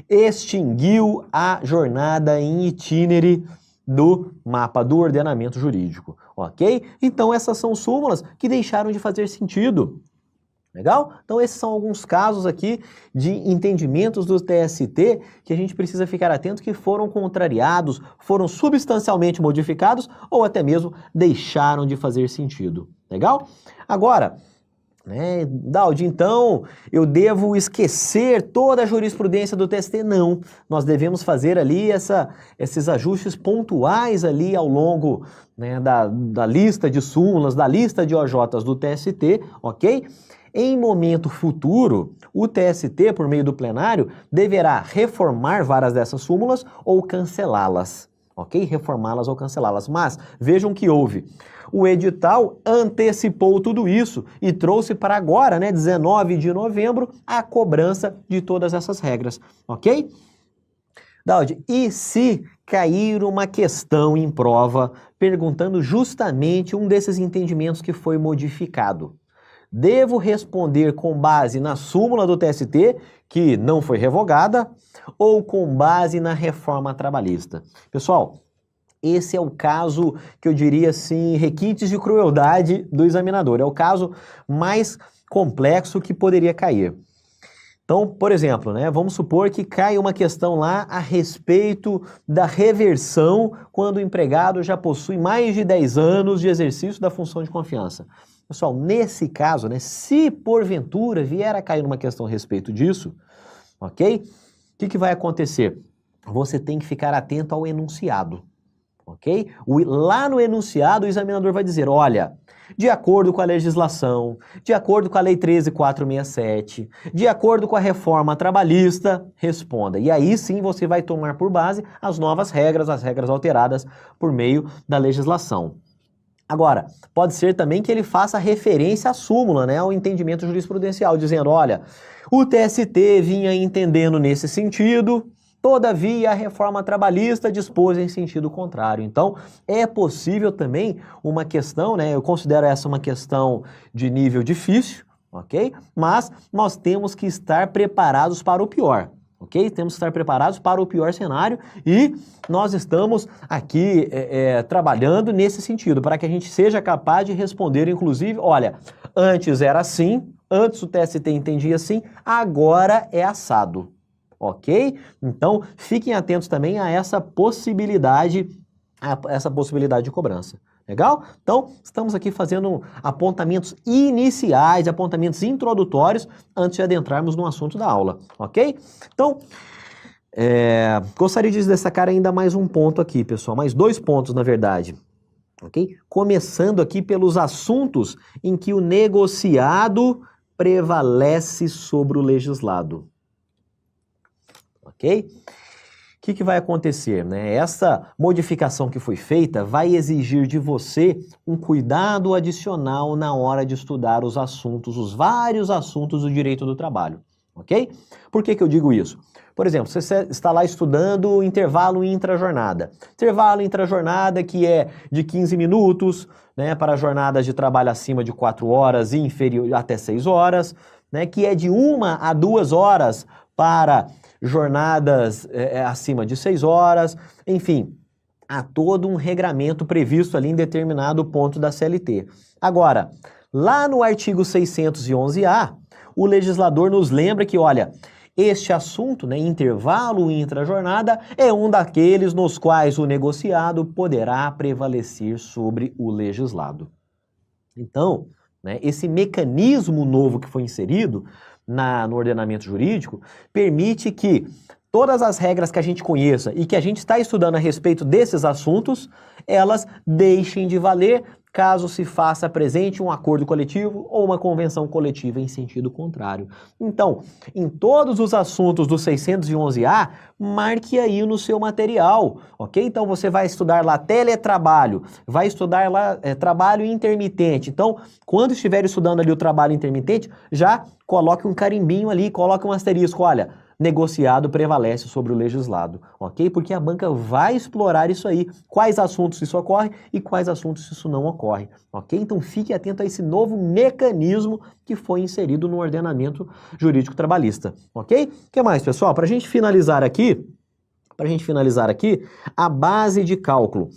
extinguiu a jornada in itinere do mapa do ordenamento jurídico, ok? Então essas são súmulas que deixaram de fazer sentido. Legal? Então esses são alguns casos aqui de entendimentos do TST que a gente precisa ficar atento que foram contrariados, foram substancialmente modificados ou até mesmo deixaram de fazer sentido. Legal? Agora, Daldi, então eu devo esquecer toda a jurisprudência do TST? Não, nós devemos fazer ali esses ajustes pontuais ali ao longo da lista de súmulas, da lista de OJs do TST, ok? Em momento futuro, o TST, por meio do plenário, deverá reformar várias dessas súmulas ou cancelá-las, ok? Reformá-las ou cancelá-las, mas vejam que houve. O edital antecipou tudo isso e trouxe para agora, 19 de novembro, a cobrança de todas essas regras, ok? Daldi, e se cair uma questão em prova perguntando justamente um desses entendimentos que foi modificado? Devo responder com base na súmula do TST, que não foi revogada, ou com base na reforma trabalhista? Pessoal, esse é o caso que eu diria assim, requintes de crueldade do examinador. É o caso mais complexo que poderia cair. Então, por exemplo, vamos supor que cai uma questão lá a respeito da reversão quando o empregado já possui mais de 10 anos de exercício da função de confiança. Pessoal, nesse caso, se porventura vier a cair uma questão a respeito disso, ok? O que vai acontecer? Você tem que ficar atento ao enunciado. Ok? Lá no enunciado, o examinador vai dizer, olha, de acordo com a legislação, de acordo com a Lei 13.467, de acordo com a reforma trabalhista, responda. E aí sim você vai tomar por base as novas regras, as regras alteradas por meio da legislação. Agora, pode ser também que ele faça referência à súmula, ao entendimento jurisprudencial, dizendo, olha, o TST vinha entendendo nesse sentido, todavia, a reforma trabalhista dispôs em sentido contrário. Então, é possível também uma questão, eu considero essa uma questão de nível difícil, ok? Mas nós temos que estar preparados para o pior, ok? Temos que estar preparados para o pior cenário e nós estamos aqui trabalhando nesse sentido, para que a gente seja capaz de responder, inclusive, olha, antes era assim, antes o TST entendia assim, agora é assado. Ok? Então, fiquem atentos também a essa possibilidade de cobrança. Legal? Então, estamos aqui fazendo apontamentos iniciais, apontamentos introdutórios, antes de adentrarmos no assunto da aula. Ok? Então, gostaria de destacar ainda mais um ponto aqui, pessoal. Mais 2 pontos, na verdade. Ok? Começando aqui pelos assuntos em que o negociado prevalece sobre o legislado. Ok? que vai acontecer, né? Essa modificação que foi feita vai exigir de você um cuidado adicional na hora de estudar os assuntos, os vários assuntos do direito do trabalho, ok? Por que eu digo isso? Por exemplo, você está lá estudando intervalo intrajornada. Intervalo intrajornada que é de 15 minutos, né, para jornadas de trabalho acima de 4 horas e inferior até 6 horas, né, que é de 1 a 2 horas para jornadas acima de 6 horas, enfim, há todo um regramento previsto ali em determinado ponto da CLT. Agora, lá no artigo 611-A, o legislador nos lembra que, olha, este assunto, né, intervalo intrajornada, é um daqueles nos quais o negociado poderá prevalecer sobre o legislado. Então, né, esse mecanismo novo que foi inserido no ordenamento jurídico permite que todas as regras que a gente conheça e que a gente está estudando a respeito desses assuntos, elas deixem de valer caso se faça presente um acordo coletivo ou uma convenção coletiva em sentido contrário. Então, em todos os assuntos do 611-A, marque aí no seu material, ok? Então, você vai estudar lá teletrabalho, vai estudar lá trabalho intermitente. Então, quando estiver estudando ali o trabalho intermitente, já coloque um carimbinho ali, coloque um asterisco, olha, negociado prevalece sobre o legislado, ok? Porque a banca vai explorar isso aí, quais assuntos isso ocorre e quais assuntos isso não ocorre, ok? Então fique atento a esse novo mecanismo que foi inserido no ordenamento jurídico trabalhista, ok? O que mais, pessoal? Para a gente finalizar aqui, a base de cálculo.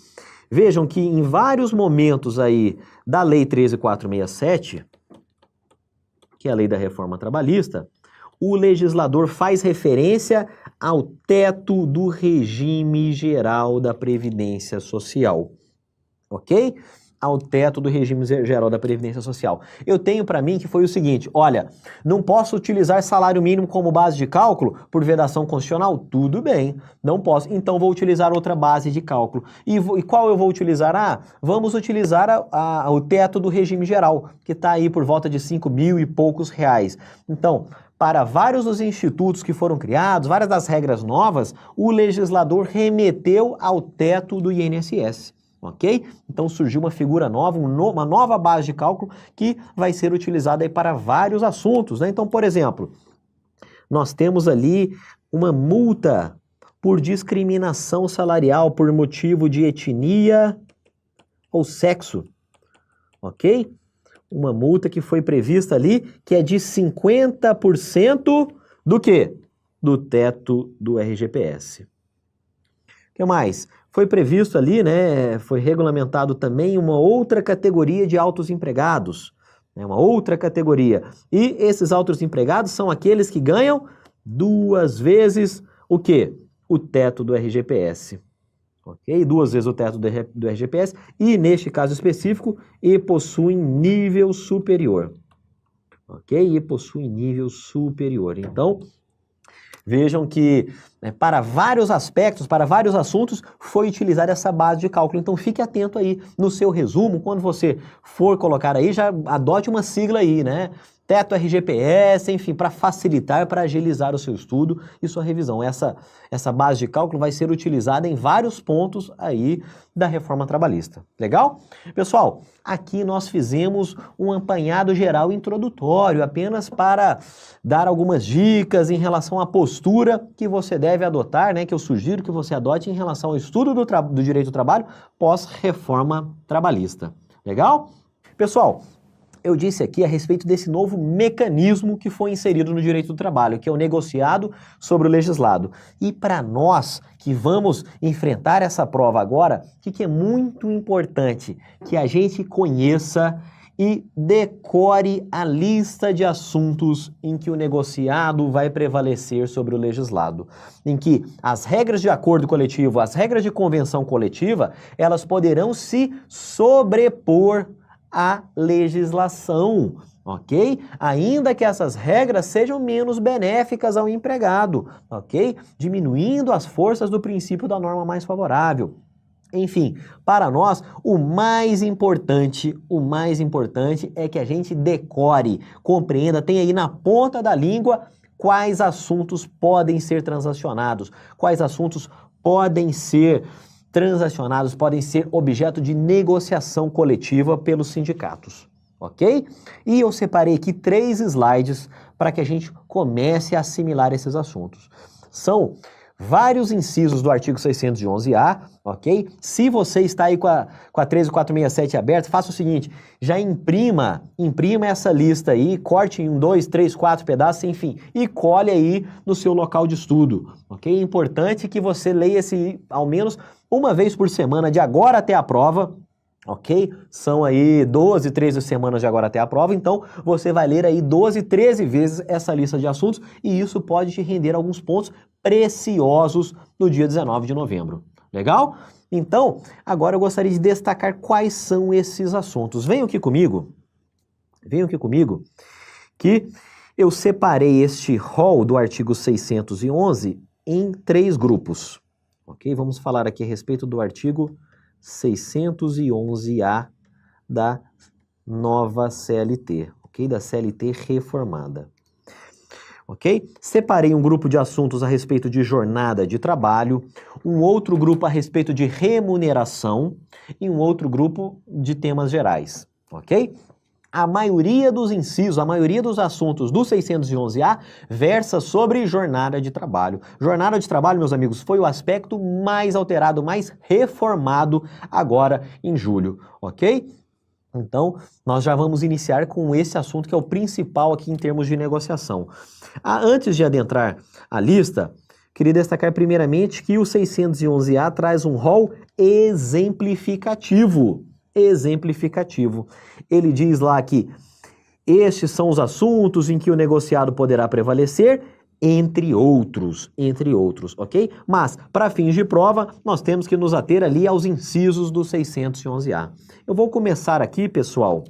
Vejam que em vários momentos aí da Lei 13.467, que é a lei da reforma trabalhista, o legislador faz referência ao teto do regime geral da Previdência Social, ok? Ao teto do regime geral da Previdência Social. Eu tenho para mim que foi o seguinte, olha, não posso utilizar salário mínimo como base de cálculo por vedação constitucional? Tudo bem, não posso, então vou utilizar outra base de cálculo. E qual eu vou utilizar? Ah, vamos utilizar o teto do regime geral, que está aí por volta de 5.000 e poucos reais. Então, para vários dos institutos que foram criados, várias das regras novas, o legislador remeteu ao teto do INSS, ok? Então surgiu uma figura nova, uma nova base de cálculo que vai ser utilizada aí para vários assuntos, né? Então, por exemplo, nós temos ali uma multa por discriminação salarial por motivo de etnia ou sexo, ok? Uma multa que foi prevista ali, que é de 50% do quê? Do teto do RGPS. O que mais? Foi previsto ali, né, foi regulamentado também uma outra categoria de altos empregados, né, uma outra categoria. E esses altos empregados são aqueles que ganham 2 vezes o quê? O teto do RGPS. Ok? 2 vezes o teto do RGPS e, neste caso específico, e possuem nível superior. Ok? E possuem nível superior. Então, vejam que para vários aspectos, para vários assuntos, foi utilizada essa base de cálculo. Então, fique atento aí no seu resumo, quando você for colocar aí, já adote uma sigla aí, né? Teto RGPS, enfim, para facilitar, para agilizar o seu estudo e sua revisão. Essa base de cálculo vai ser utilizada em vários pontos aí da reforma trabalhista. Legal? Pessoal, aqui nós fizemos um apanhado geral introdutório, apenas para dar algumas dicas em relação à postura que você deve adotar, né, que eu sugiro que você adote em relação ao estudo do direito do trabalho pós-reforma trabalhista. Legal? Pessoal, eu disse aqui a respeito desse novo mecanismo que foi inserido no direito do trabalho, que é o negociado sobre o legislado. E para nós que vamos enfrentar essa prova agora, o que é muito importante? Que a gente conheça e decore a lista de assuntos em que o negociado vai prevalecer sobre o legislado, em que as regras de acordo coletivo, as regras de convenção coletiva, elas poderão se sobrepor à legislação, ok? Ainda que essas regras sejam menos benéficas ao empregado, ok? Diminuindo as forças do princípio da norma mais favorável. Enfim, para nós, o mais importante é que a gente decore, compreenda, tenha aí na ponta da língua quais assuntos podem ser transacionados, quais assuntos podem ser transacionados, podem ser objeto de negociação coletiva pelos sindicatos, ok? E eu separei aqui 3 slides para que a gente comece a assimilar esses assuntos. São vários incisos do artigo 611-A, ok? Se você está aí com a 13467 aberta, faça o seguinte, já imprima essa lista aí, corte em 1, 2, 3, 4 pedaços, enfim, e colhe aí no seu local de estudo, ok? É importante que você leia esse ao menos uma vez por semana, de agora até a prova, ok? São aí 12, 13 semanas de agora até a prova, então você vai ler aí 12, 13 vezes essa lista de assuntos e isso pode te render alguns pontos preciosos no dia 19 de novembro. Legal? Então, agora eu gostaria de destacar quais são esses assuntos. Venham aqui comigo, que eu separei este rol do artigo 611 em 3 grupos. Ok? Vamos falar aqui a respeito do artigo 611-A da nova CLT, ok? Da CLT reformada. Ok? Separei um grupo de assuntos a respeito de jornada de trabalho, um outro grupo a respeito de remuneração e um outro grupo de temas gerais, ok? A maioria dos incisos, a maioria dos assuntos do 611-A versa sobre jornada de trabalho. Jornada de trabalho, meus amigos, foi o aspecto mais alterado, mais reformado agora em julho, ok? Então, nós já vamos iniciar com esse assunto que é o principal aqui em termos de negociação. Antes de adentrar a lista, queria destacar primeiramente que o 611-A traz um rol exemplificativo. Ele diz lá que estes são os assuntos em que o negociado poderá prevalecer, entre outros, ok? Mas, para fins de prova, nós temos que nos ater ali aos incisos do 611-A. Eu vou começar aqui, pessoal,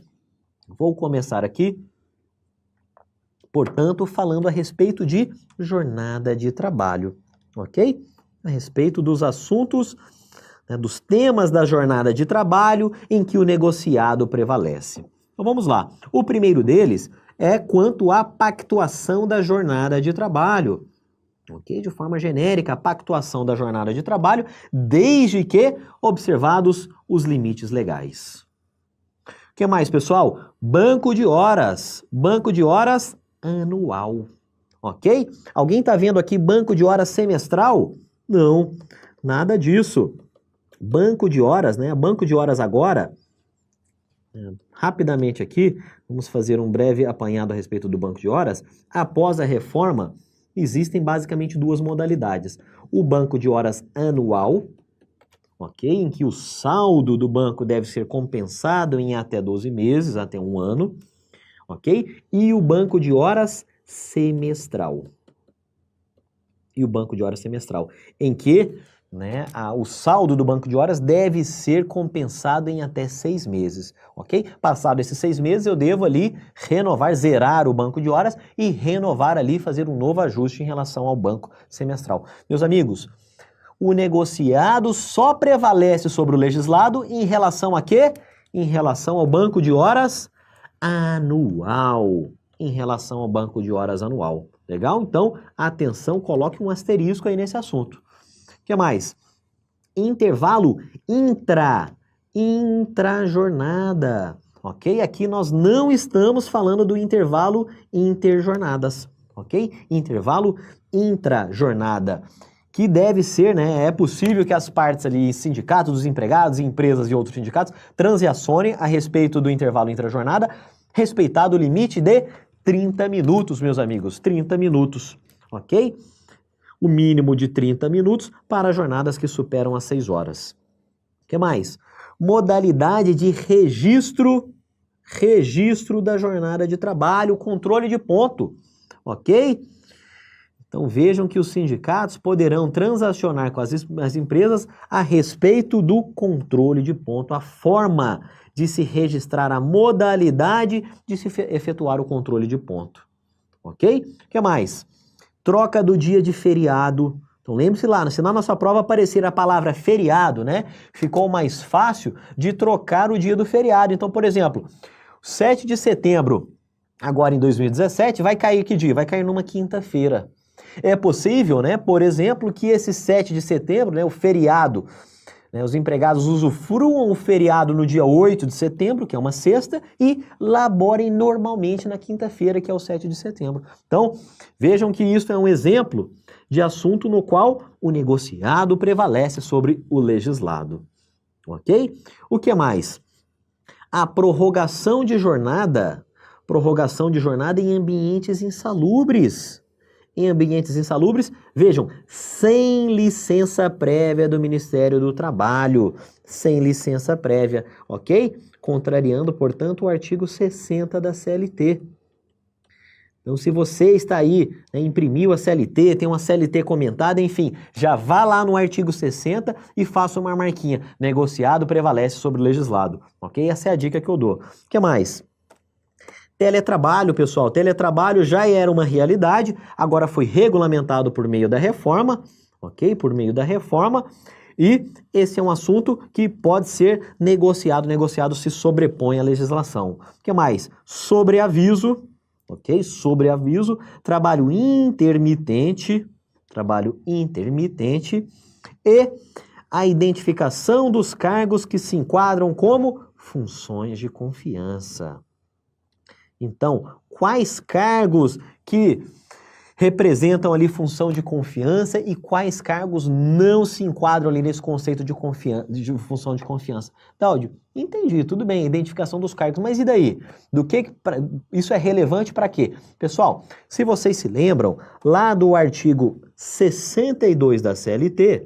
portanto, falando a respeito de jornada de trabalho, ok? A respeito dos assuntos, né, dos temas da jornada de trabalho em que o negociado prevalece. Então vamos lá. O primeiro deles é quanto à pactuação da jornada de trabalho. Ok? De forma genérica, a pactuação da jornada de trabalho, desde que observados os limites legais. O que mais, pessoal? Banco de horas anual. Ok? Alguém está vendo aqui banco de horas semestral? Não, nada disso. Banco de horas, né? Banco de horas agora, rapidamente aqui, vamos fazer um breve apanhado a respeito do banco de horas. Após a reforma, existem basicamente 2 modalidades. O banco de horas anual, ok? Em que o saldo do banco deve ser compensado em até 12 meses, até 1 ano, ok? E o banco de horas semestral. Em que o saldo do banco de horas deve ser compensado em até 6 meses, ok? Passado esses 6 meses, eu devo ali renovar, zerar o banco de horas e renovar ali, fazer um novo ajuste em relação ao banco semestral. Meus amigos, o negociado só prevalece sobre o legislado em relação a quê? Em relação ao banco de horas anual. Legal? Então, atenção, coloque um asterisco aí nesse assunto. O que mais? Intervalo intrajornada, ok? Aqui nós não estamos falando do intervalo interjornadas, ok? Intervalo intrajornada, que deve ser, é possível que as partes ali, sindicatos dos empregados, empresas e outros sindicatos, transacionem a respeito do intervalo intrajornada, respeitado o limite de 30 minutos, meus amigos, 30 minutos, ok? O mínimo de 30 minutos para jornadas que superam as 6 horas. O que mais? Modalidade de registro da jornada de trabalho, controle de ponto, ok? Então vejam que os sindicatos poderão transacionar com as empresas a respeito do controle de ponto, a forma de se registrar, a modalidade de se efetuar o controle de ponto, ok? O que mais? Troca do dia de feriado. Então lembre-se lá, se na nossa prova aparecer a palavra feriado, ficou mais fácil de trocar o dia do feriado. Então, por exemplo, 7 de setembro agora em 2017, vai cair que dia? Vai cair numa quinta-feira. É possível, né, por exemplo, que esse 7 de setembro, né, o feriado, né, os empregados usufruam o feriado no dia 8 de setembro, que é uma sexta, e laborem normalmente na quinta-feira, que é o 7 de setembro. Então, vejam que isso é um exemplo de assunto no qual o negociado prevalece sobre o legislado. Ok? O que mais? A prorrogação de jornada em ambientes insalubres. Em ambientes insalubres, vejam, sem licença prévia do Ministério do Trabalho, sem licença prévia, ok? Contrariando, portanto, o artigo 60 da CLT. Então, se você está aí, né, imprimiu a CLT, tem uma CLT comentada, enfim, já vá lá no artigo 60 e faça uma marquinha. Negociado prevalece sobre o legislado, ok? Essa é a dica que eu dou. O que mais? Teletrabalho, pessoal. Teletrabalho já era uma realidade, agora foi regulamentado por meio da reforma, ok? Por meio da reforma. E esse é um assunto que pode ser negociado. Negociado se sobrepõe à legislação. O que mais? Sobreaviso, ok? Sobreaviso. Trabalho intermitente e a identificação dos cargos que se enquadram como funções de confiança. Então, quais cargos que representam ali função de confiança e quais cargos não se enquadram ali nesse conceito de função de confiança? Cláudio, entendi, tudo bem, identificação dos cargos, mas e daí? Isso é relevante para quê? Pessoal, se vocês se lembram, lá do artigo 62 da CLT,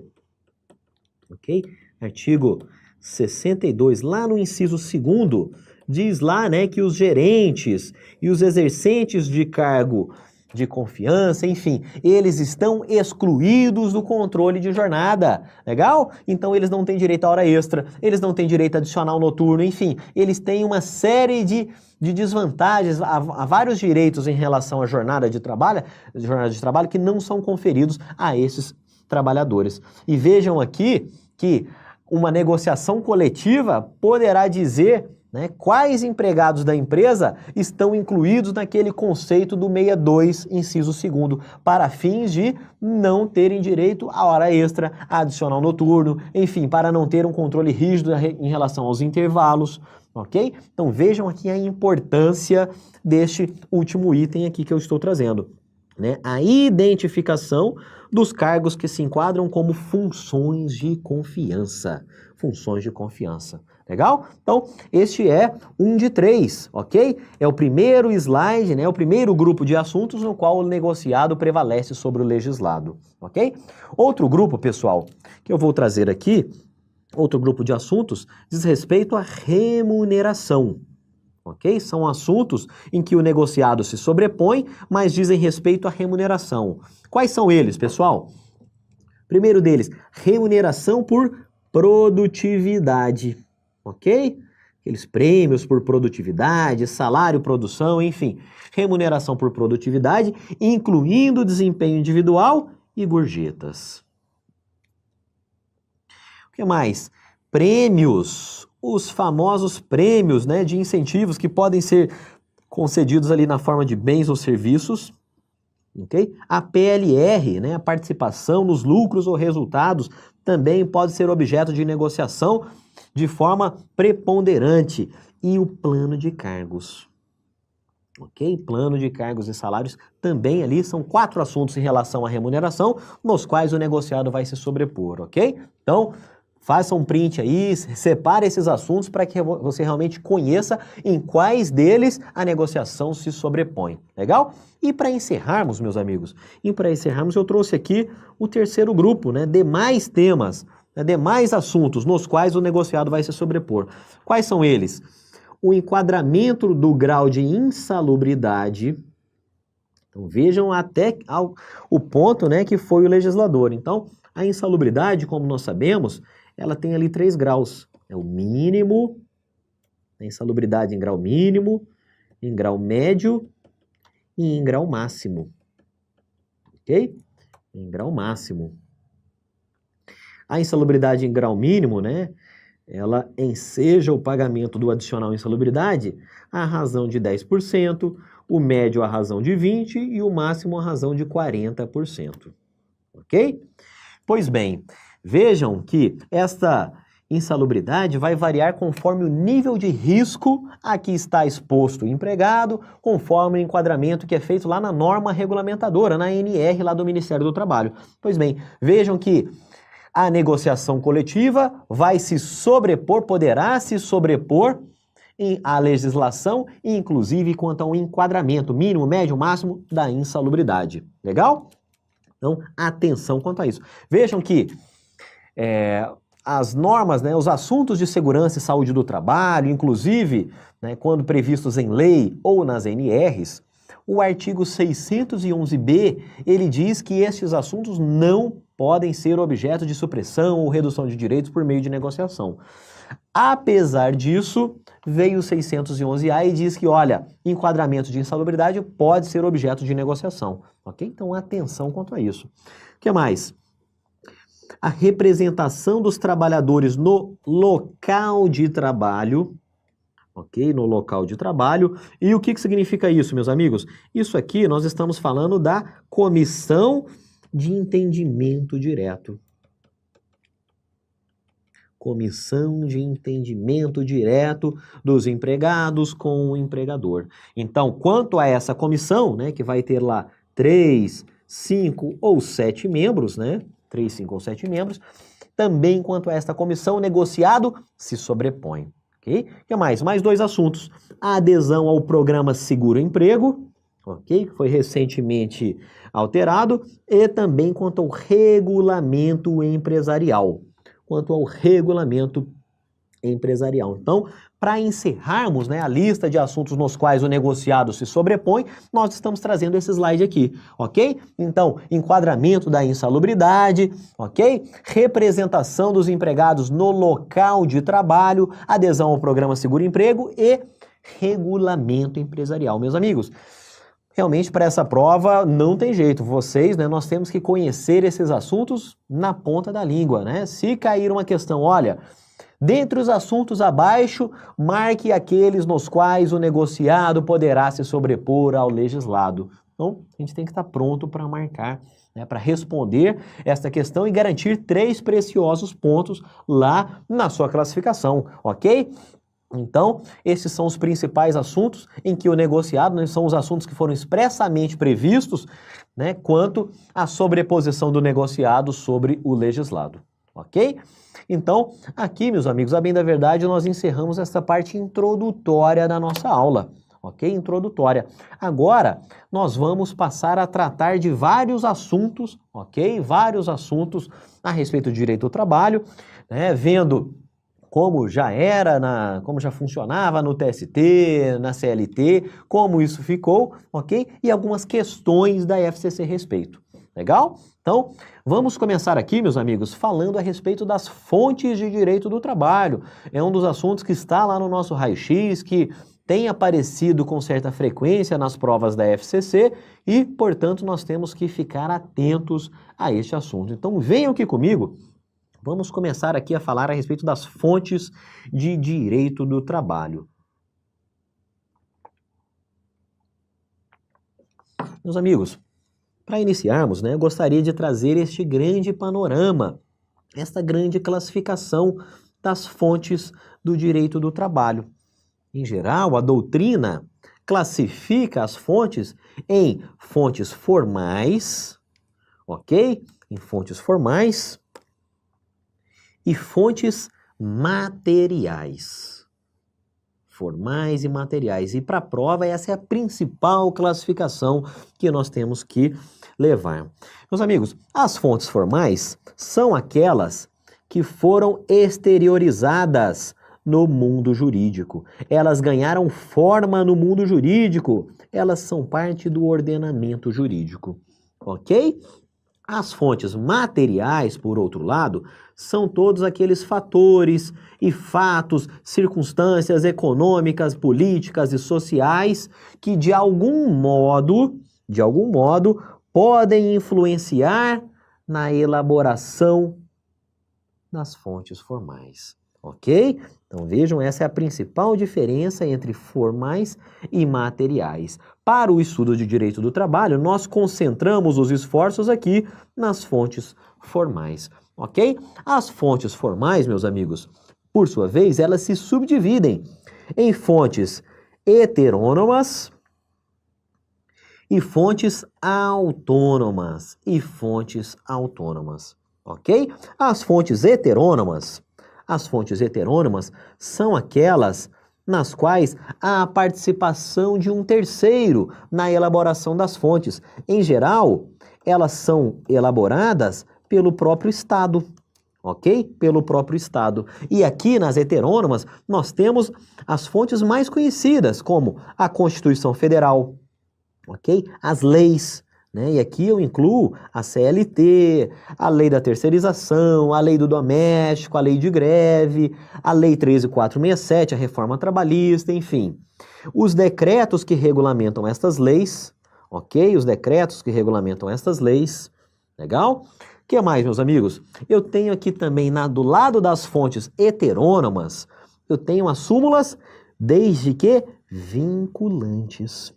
ok? Artigo 62, lá no inciso 2º, diz lá, né, que os gerentes e os exercentes de cargo de confiança, enfim, eles estão excluídos do controle de jornada, legal? Então eles não têm direito à hora extra, eles não têm direito adicional noturno, enfim, eles têm uma série de desvantagens, há vários direitos em relação à jornada de trabalho que não são conferidos a esses trabalhadores. E vejam aqui que uma negociação coletiva poderá dizer, né, quais empregados da empresa estão incluídos naquele conceito do 62, inciso 2º, para fins de não terem direito à hora extra, adicional noturno, enfim, para não ter um controle rígido em relação aos intervalos, ok? Então vejam aqui a importância deste último item aqui que eu estou trazendo, né? A identificação dos cargos que se enquadram como funções de confiança. Funções de confiança. Legal? Então, este é um de 3, ok? É o primeiro slide, né? O primeiro grupo de assuntos no qual o negociado prevalece sobre o legislado, ok? Outro grupo, pessoal, que eu vou trazer aqui, outro grupo de assuntos, diz respeito à remuneração, ok? São assuntos em que o negociado se sobrepõe, mas dizem respeito à remuneração. Quais são eles, pessoal? Primeiro deles, remuneração por produtividade. Ok? Aqueles prêmios por produtividade, salário, produção, enfim, remuneração por produtividade, incluindo desempenho individual e gorjetas. O que mais? Prêmios, os famosos prêmios, né, de incentivos que podem ser concedidos ali na forma de bens ou serviços. Okay? A PLR, né, a participação nos lucros ou resultados, também pode ser objeto de negociação de forma preponderante. E o plano de cargos. Ok? Plano de cargos e salários também ali são 4 assuntos em relação à remuneração, nos quais o negociado vai se sobrepor, ok? Então, faça um print aí, separe esses assuntos para que você realmente conheça em quais deles a negociação se sobrepõe, legal? E para encerrarmos, meus amigos, eu trouxe aqui o terceiro grupo, né? Demais temas, né? Demais assuntos nos quais o negociado vai se sobrepor. Quais são eles? O enquadramento do grau de insalubridade. Então vejam até o ponto, né, que foi o legislador. Então, a insalubridade, como nós sabemos, ela tem ali 3 graus. É o mínimo, a insalubridade em grau mínimo, em grau médio e em grau máximo. Ok? Em grau máximo. A insalubridade em grau mínimo, né, ela enseja o pagamento do adicional insalubridade à razão de 10%, o médio à razão de 20% e o máximo à razão de 40%. Ok? Pois bem, vejam que esta insalubridade vai variar conforme o nível de risco a que está exposto o empregado, conforme o enquadramento que é feito lá na norma regulamentadora, na ANR lá do Ministério do Trabalho. Pois bem, vejam que a negociação coletiva vai se sobrepor, poderá se sobrepor à legislação, inclusive quanto ao enquadramento mínimo, médio, máximo da insalubridade. Legal? Então, atenção quanto a isso. Vejam que as normas, né, os assuntos de segurança e saúde do trabalho, inclusive, né, quando previstos em lei ou nas NRs, o artigo 611b, ele diz que estes assuntos não podem ser objeto de supressão ou redução de direitos por meio de negociação. Apesar disso, veio o 611A e diz que, olha, enquadramento de insalubridade pode ser objeto de negociação. Ok? Então, atenção quanto a isso. O que mais? A representação dos trabalhadores no local de trabalho, ok? No local de trabalho. E o que significa isso, meus amigos? Isso aqui nós estamos falando da comissão de entendimento direto. Comissão de entendimento direto dos empregados com o empregador. Então, quanto a essa comissão, né, que vai ter lá 3, 5 ou 7 membros, né? 3, 5 ou 7 membros, também quanto a esta comissão, o negociado se sobrepõe. Ok? O que mais? Mais 2 assuntos. A adesão ao programa Seguro Emprego, ok? Que foi recentemente alterado, e também quanto ao regulamento empresarial. Quanto ao regulamento empresarial. Então, para encerrarmos, né, a lista de assuntos nos quais o negociado se sobrepõe, nós estamos trazendo esse slide aqui, ok? Então, enquadramento da insalubridade, ok? Representação dos empregados no local de trabalho, adesão ao programa Seguro-Emprego e regulamento empresarial. Meus amigos, realmente para essa prova não tem jeito, vocês, né, nós temos que conhecer esses assuntos na ponta da língua, né? Se cair uma questão, olha, dentre os assuntos abaixo, marque aqueles nos quais o negociado poderá se sobrepor ao legislado. Então, a gente tem que estar pronto para marcar, né, para responder esta questão e garantir 3 preciosos pontos lá na sua classificação, ok? Então, esses são os principais assuntos em que o negociado, né, são os assuntos que foram expressamente previstos, né, quanto à sobreposição do negociado sobre o legislado, ok? Então, aqui, meus amigos, a bem da verdade, nós encerramos essa parte introdutória da nossa aula, ok? Introdutória. Agora, nós vamos passar a tratar de vários assuntos, ok? Vários assuntos a respeito do direito do trabalho, né, vendo como já era, como já funcionava no TST, na CLT, como isso ficou, ok? E algumas questões da FCC a respeito. Legal? Então, vamos começar aqui, meus amigos, falando a respeito das fontes de direito do trabalho. É um dos assuntos que está lá no nosso raio-x, que tem aparecido com certa frequência nas provas da FCC e, portanto, nós temos que ficar atentos a este assunto. Então, venham aqui comigo. Vamos começar aqui a falar a respeito das fontes de direito do trabalho. Meus amigos, para iniciarmos, né, eu gostaria de trazer este grande panorama, esta grande classificação das fontes do direito do trabalho. Em geral, a doutrina classifica as fontes em fontes formais, ok? Em fontes formais e fontes materiais. Formais e materiais. E para a prova, essa é a principal classificação que nós temos que levar. Meus amigos, as fontes formais são aquelas que foram exteriorizadas no mundo jurídico. Elas ganharam forma no mundo jurídico. Elas são parte do ordenamento jurídico. Ok? As fontes materiais, por outro lado, são todos aqueles fatores e fatos, circunstâncias econômicas, políticas e sociais que de algum modo, podem influenciar na elaboração das fontes formais. ok? Então vejam, essa é a principal diferença entre formais e materiais. Para o estudo de direito do trabalho, nós concentramos os esforços aqui nas fontes formais, ok? As fontes formais, meus amigos, por sua vez, elas se subdividem em fontes heterônomas e fontes autônomas. Ok? As fontes heterônomas são aquelas nas quais há a participação de um terceiro na elaboração das fontes. Em geral, elas são elaboradas pelo próprio Estado, ok? Pelo próprio Estado. E aqui nas heterônomas, nós temos as fontes mais conhecidas, como a Constituição Federal, ok? As leis, né? E aqui eu incluo a CLT, a lei da terceirização, a lei do doméstico, a lei de greve, a lei 13.467, a reforma trabalhista, enfim. Os decretos que regulamentam estas leis, ok? Os decretos que regulamentam estas leis, legal? O que mais, meus amigos? Eu tenho aqui também, do lado das fontes heterônomas, eu tenho as súmulas, desde que vinculantes.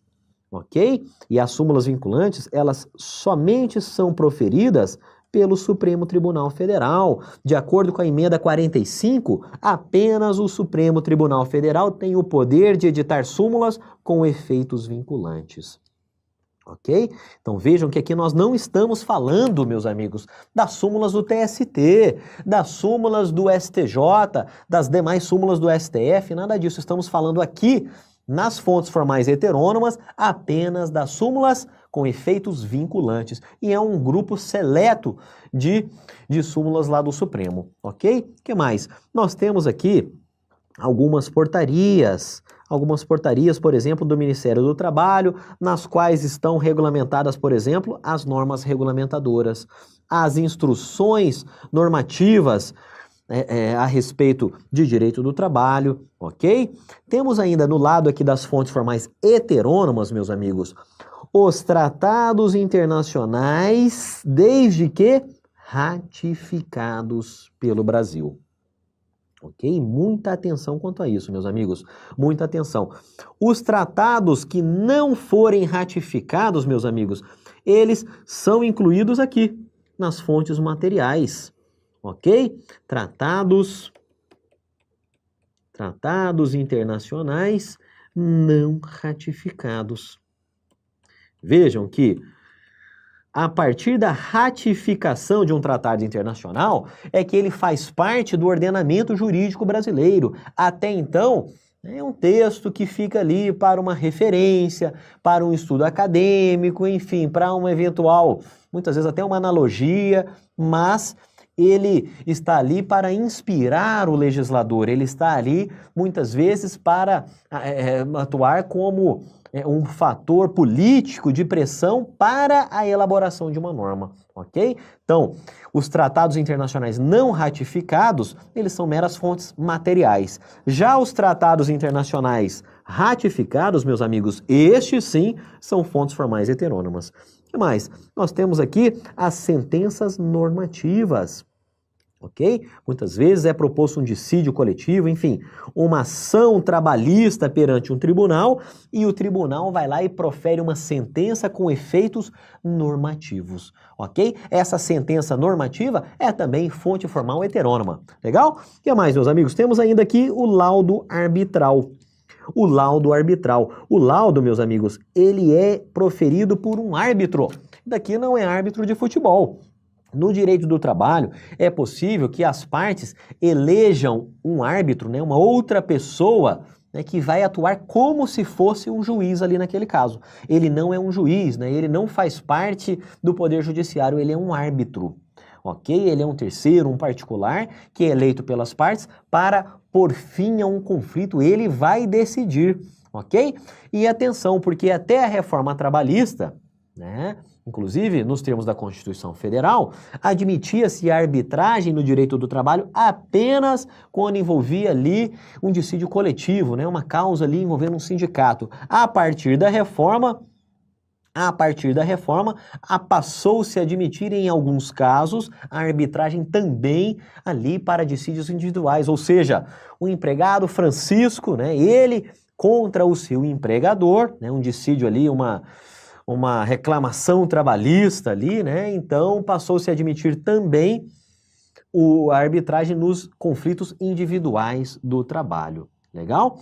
Ok? E as súmulas vinculantes, elas somente são proferidas pelo Supremo Tribunal Federal. De acordo com a emenda 45, apenas o Supremo Tribunal Federal tem o poder de editar súmulas com efeitos vinculantes. Ok? Então vejam que aqui nós não estamos falando, meus amigos, das súmulas do TST, das súmulas do STJ, das demais súmulas do STF, nada disso. Estamos falando aqui, nas fontes formais heterônomas, apenas das súmulas com efeitos vinculantes. E é um grupo seleto de súmulas lá do Supremo, ok? O que mais? Nós temos aqui algumas portarias, por exemplo, do Ministério do Trabalho, nas quais estão regulamentadas, por exemplo, as normas regulamentadoras, as instruções normativas a respeito de direito do trabalho, ok? Temos ainda no lado aqui das fontes formais heterônomas, meus amigos, os tratados internacionais, desde que ratificados pelo Brasil. Ok? Muita atenção quanto a isso, meus amigos. Muita atenção. Os tratados que não forem ratificados, meus amigos, eles são incluídos aqui nas fontes materiais. Ok? Tratados internacionais não ratificados. Vejam que a partir da ratificação de um tratado internacional é que ele faz parte do ordenamento jurídico brasileiro. Até então, é um texto que fica ali para uma referência, para um estudo acadêmico, enfim, para uma eventual, muitas vezes até uma analogia, mas ele está ali para inspirar o legislador, ele está ali muitas vezes para atuar como um fator político de pressão para a elaboração de uma norma, ok? Então, os tratados internacionais não ratificados, eles são meras fontes materiais. Já os tratados internacionais ratificados, meus amigos, estes sim são fontes formais heterônomas. O que mais? Nós temos aqui as sentenças normativas. Ok? Muitas vezes é proposto um dissídio coletivo, enfim, uma ação trabalhista perante um tribunal e o tribunal vai lá e profere uma sentença com efeitos normativos, ok? Essa sentença normativa é também fonte formal heterônoma, legal? O que mais, meus amigos? Temos ainda aqui o laudo arbitral. O laudo, meus amigos, ele é proferido por um árbitro. Daqui não é árbitro de futebol. No direito do trabalho, é possível que as partes elejam um árbitro, né, uma outra pessoa, né, que vai atuar como se fosse um juiz ali naquele caso. Ele não é um juiz, né, ele não faz parte do Poder Judiciário, ele é um árbitro. Ok? Ele é um terceiro, um particular, que é eleito pelas partes para pôr fim a um conflito, ele vai decidir. Ok? E atenção, porque até a reforma trabalhista, né, inclusive nos termos da Constituição Federal, admitia-se a arbitragem no direito do trabalho apenas quando envolvia ali um dissídio coletivo, né, uma causa ali envolvendo um sindicato. A partir da reforma, A partir da reforma, passou-se a admitir, em alguns casos, a arbitragem também ali para dissídios individuais, ou seja, o empregado Francisco, né, ele contra o seu empregador, né, um dissídio ali, uma reclamação trabalhista ali, né, então passou-se a admitir também a arbitragem nos conflitos individuais do trabalho. Legal?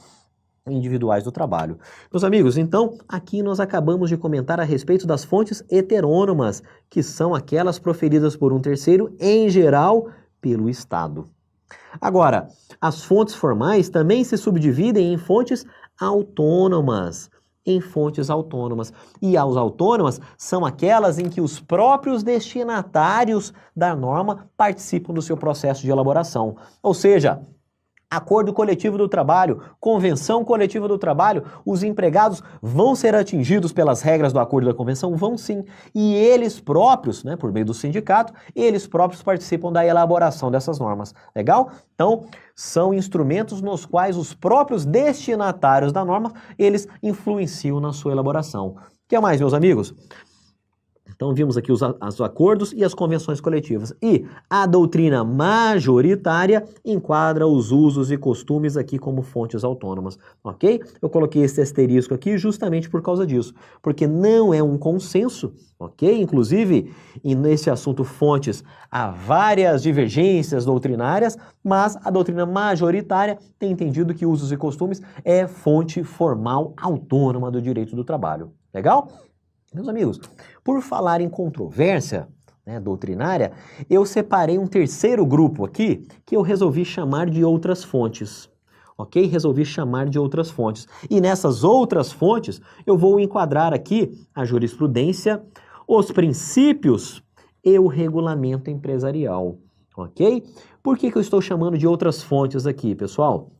Individuais do trabalho. Meus amigos, então, aqui nós acabamos de comentar a respeito das fontes heterônomas, que são aquelas proferidas por um terceiro, em geral, pelo Estado. Agora, as fontes formais também se subdividem em fontes autônomas. E as autônomas são aquelas em que os próprios destinatários da norma participam do seu processo de elaboração. Ou seja, acordo coletivo do trabalho, convenção coletiva do trabalho, os empregados vão ser atingidos pelas regras do acordo da convenção? Vão sim. E eles próprios, né, por meio do sindicato, eles próprios participam da elaboração dessas normas. Legal? Então, são instrumentos nos quais os próprios destinatários da norma, eles influenciam na sua elaboração. O que mais, meus amigos? Então, vimos aqui os acordos e as convenções coletivas. E a doutrina majoritária enquadra os usos e costumes aqui como fontes autônomas, ok? Eu coloquei esse asterisco aqui justamente por causa disso, porque não é um consenso, ok? Inclusive, nesse assunto fontes, há várias divergências doutrinárias, mas a doutrina majoritária tem entendido que usos e costumes é fonte formal autônoma do direito do trabalho. Legal? Meus amigos, por falar em controvérsia, né, doutrinária, eu separei um terceiro grupo aqui que eu resolvi chamar de outras fontes, ok? Resolvi chamar de outras fontes. E nessas outras fontes eu vou enquadrar aqui a jurisprudência, os princípios e o regulamento empresarial, ok? Por que eu estou chamando de outras fontes aqui, pessoal?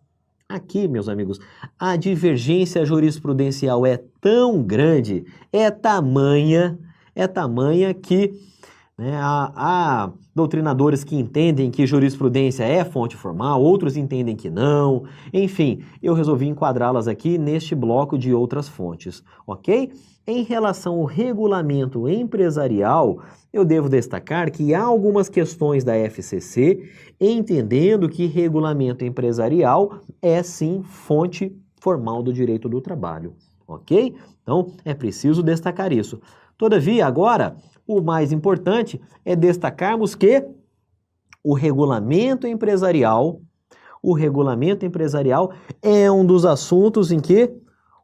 Aqui, meus amigos, a divergência jurisprudencial é tão grande, é tamanha que, né, há doutrinadores que entendem que jurisprudência é fonte formal, outros entendem que não. Enfim, eu resolvi enquadrá-las aqui neste bloco de outras fontes, ok? Em relação ao regulamento empresarial, eu devo destacar que há algumas questões da FCC entendendo que regulamento empresarial é sim fonte formal do direito do trabalho, ok? Então, é preciso destacar isso. Todavia, agora, o mais importante é destacarmos que o regulamento empresarial é um dos assuntos em que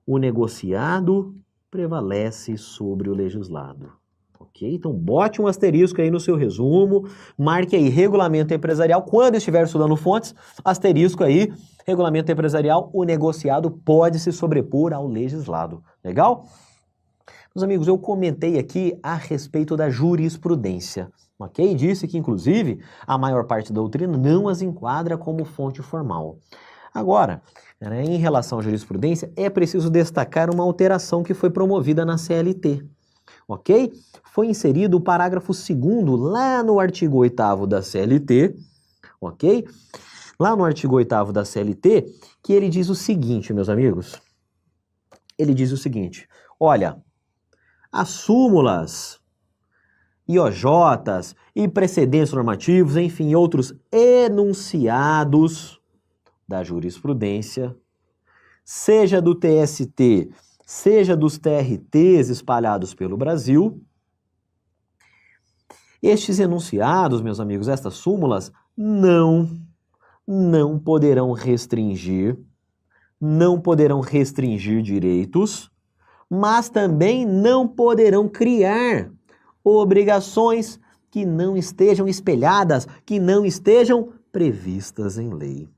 o negociado prevalece sobre o legislado. Ok? Então, bote um asterisco aí no seu resumo, marque aí regulamento empresarial, quando estiver estudando fontes, asterisco aí, regulamento empresarial, o negociado pode se sobrepor ao legislado. Legal? Meus amigos, eu comentei aqui a respeito da jurisprudência, ok? Disse que, inclusive, a maior parte da doutrina não as enquadra como fonte formal. Agora, né, em relação à jurisprudência, é preciso destacar uma alteração que foi promovida na CLT, ok? Foi inserido o parágrafo 2º lá no artigo 8º da CLT, ok? Lá no artigo 8º da CLT, que ele diz o seguinte, meus amigos. Ele diz o seguinte, olha, as súmulas, IOJs e precedentes normativos, enfim, outros enunciados da jurisprudência, seja do TST, seja dos TRTs espalhados pelo Brasil, estes enunciados, meus amigos, estas súmulas, não poderão restringir direitos, mas também não poderão criar obrigações que não estejam espelhadas, que não estejam previstas em lei.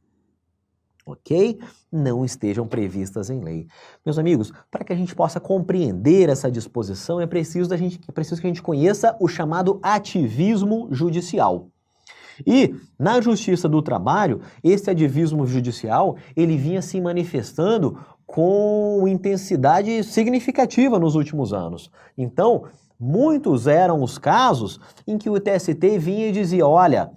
Ok? Não estejam previstas em lei. Meus amigos, para que a gente possa compreender essa disposição, é preciso que a gente conheça o chamado ativismo judicial. E, na Justiça do Trabalho, esse ativismo judicial, ele vinha se manifestando com intensidade significativa nos últimos anos. Então, muitos eram os casos em que o TST vinha e dizia, olha,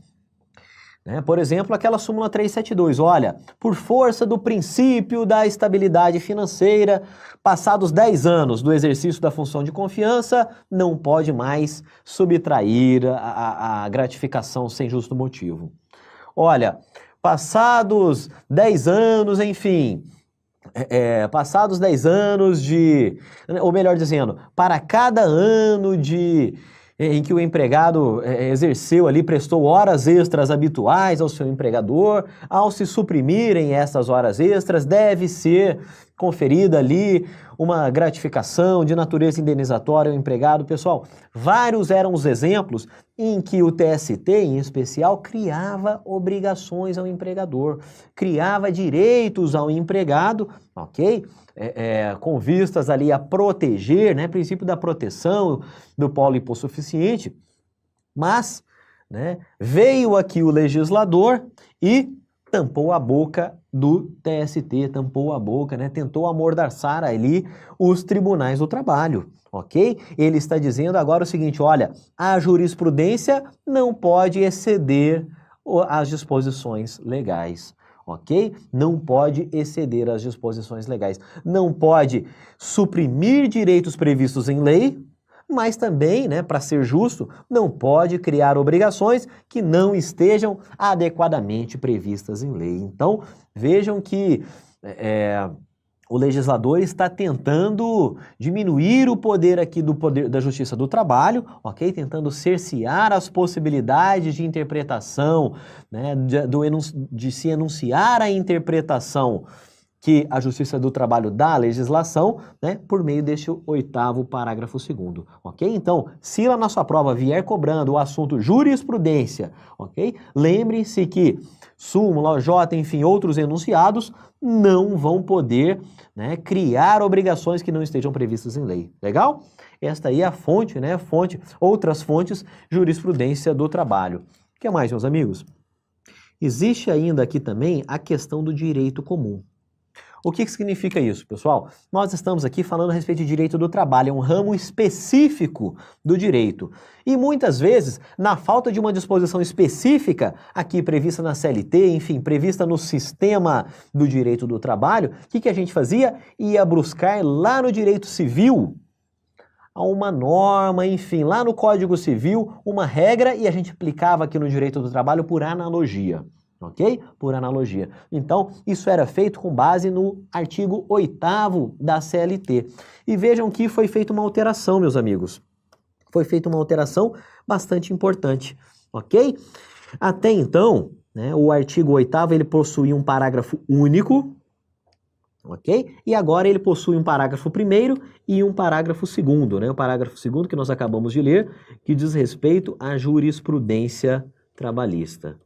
né? Por exemplo, aquela súmula 372, olha, por força do princípio da estabilidade financeira, passados 10 anos do exercício da função de confiança, não pode mais subtrair a gratificação sem justo motivo. Olha, passados 10 anos, enfim, passados 10 anos ou melhor dizendo, para cada ano em que o empregado exerceu ali, prestou horas extras habituais ao seu empregador, ao se suprimirem essas horas extras, deve ser conferida ali uma gratificação de natureza indenizatória ao empregado. Pessoal, vários eram os exemplos em que o TST, em especial, criava obrigações ao empregador, criava direitos ao empregado, ok? Com vistas ali a proteger, né, princípio da proteção do polo hipossuficiente, mas, né, veio aqui o legislador e tampou a boca do TST, tampou a boca, né, tentou amordaçar ali os tribunais do trabalho, ok? Ele está dizendo agora o seguinte, olha, a jurisprudência não pode exceder as disposições legais. Ok? Não pode exceder as disposições legais. Não pode suprimir direitos previstos em lei, mas também, né, para ser justo, não pode criar obrigações que não estejam adequadamente previstas em lei. Então, vejam que o legislador está tentando diminuir o poder aqui do poder da Justiça do Trabalho, ok? Tentando cercear as possibilidades de interpretação, né, de se enunciar a interpretação que a Justiça do Trabalho dá à legislação, né, por meio deste 8º parágrafo 2º, ok? Então, se lá na sua prova vier cobrando o assunto jurisprudência, ok? Lembre-se que súmula, J, enfim, outros enunciados não vão poder, né, criar obrigações que não estejam previstas em lei. Legal? Esta aí é a fonte, né? Outras fontes, jurisprudência do trabalho. O que mais, meus amigos? Existe ainda aqui também a questão do direito comum. O que significa isso, pessoal? Nós estamos aqui falando a respeito de direito do trabalho, é um ramo específico do direito. E muitas vezes, na falta de uma disposição específica, aqui prevista na CLT, enfim, prevista no sistema do direito do trabalho, o que a gente fazia? Ia buscar lá no direito civil uma norma, enfim, lá no Código Civil, uma regra, e a gente aplicava aqui no direito do trabalho por analogia. Ok? Por analogia. Então, isso era feito com base no artigo 8º da CLT. E vejam que foi feita uma alteração, meus amigos. Foi feita uma alteração bastante importante, ok? Até então, né, o artigo 8º ele possuía um parágrafo único, ok? E agora ele possui um parágrafo 1º e um parágrafo 2º, né? O parágrafo 2º que nós acabamos de ler, que diz respeito à jurisprudência trabalhista.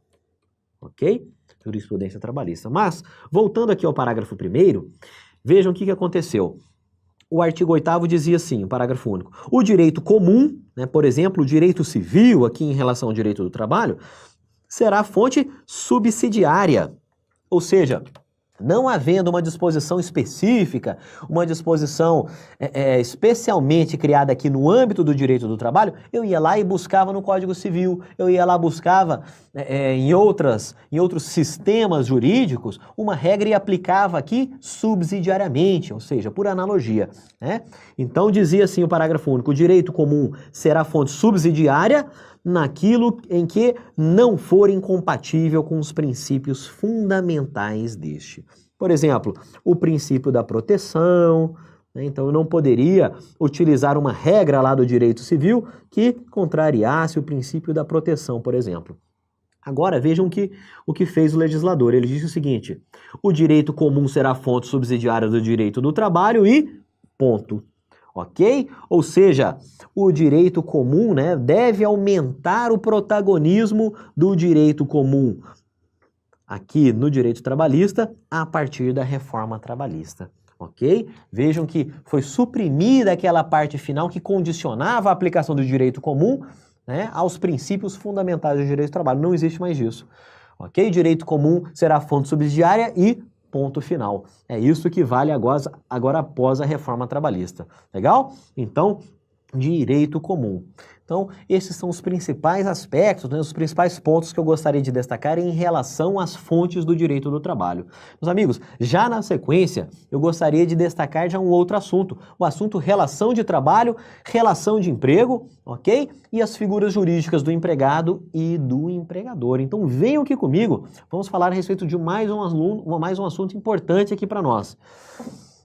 Ok? Jurisprudência trabalhista. Mas, voltando aqui ao parágrafo 1º, vejam o que aconteceu. O artigo 8º dizia assim, o parágrafo único, o direito comum, né, por exemplo, o direito civil, aqui em relação ao direito do trabalho, será fonte subsidiária, ou seja, não havendo uma disposição específica, uma disposição especialmente criada aqui no âmbito do direito do trabalho, eu ia lá e buscava no Código Civil, eu ia lá buscava em outros sistemas jurídicos uma regra e aplicava aqui subsidiariamente, ou seja, por analogia, né? Então dizia assim o parágrafo único, o direito comum será fonte subsidiária naquilo em que não for incompatível com os princípios fundamentais deste. Por exemplo, o princípio da proteção, né? Então eu não poderia utilizar uma regra lá do direito civil que contrariasse o princípio da proteção, por exemplo. Agora vejam o que fez o legislador. Ele disse o seguinte, o direito comum será fonte subsidiária do direito do trabalho e ponto. Ok? Ou seja, o direito comum, né, deve aumentar o protagonismo do direito comum aqui no direito trabalhista a partir da reforma trabalhista. Ok? Vejam que foi suprimida aquela parte final que condicionava a aplicação do direito comum, né, aos princípios fundamentais do direito do trabalho. Não existe mais isso. Ok? Direito comum será fonte subsidiária e ponto final. É isso que vale agora após a reforma trabalhista. Legal? Então, direito comum. Então, esses são os principais aspectos, né, os principais pontos que eu gostaria de destacar em relação às fontes do direito do trabalho. Meus amigos, já na sequência, eu gostaria de destacar já um outro assunto, o assunto relação de trabalho, relação de emprego, ok? E as figuras jurídicas do empregado e do empregador. Então, venham aqui comigo, vamos falar a respeito de mais um assunto importante aqui para nós.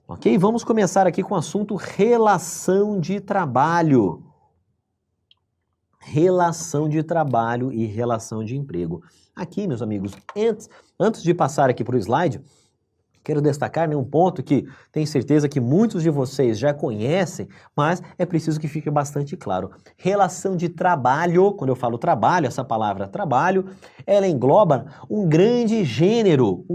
Ok? Vamos começar aqui com o assunto relação de trabalho. Relação de trabalho e relação de emprego. Aqui, meus amigos, antes de passar aqui para o slide, quero destacar, né, um ponto que tenho certeza que muitos de vocês já conhecem, mas é preciso que fique bastante claro. Relação de trabalho, quando eu falo trabalho, essa palavra trabalho, ela engloba um grande gênero,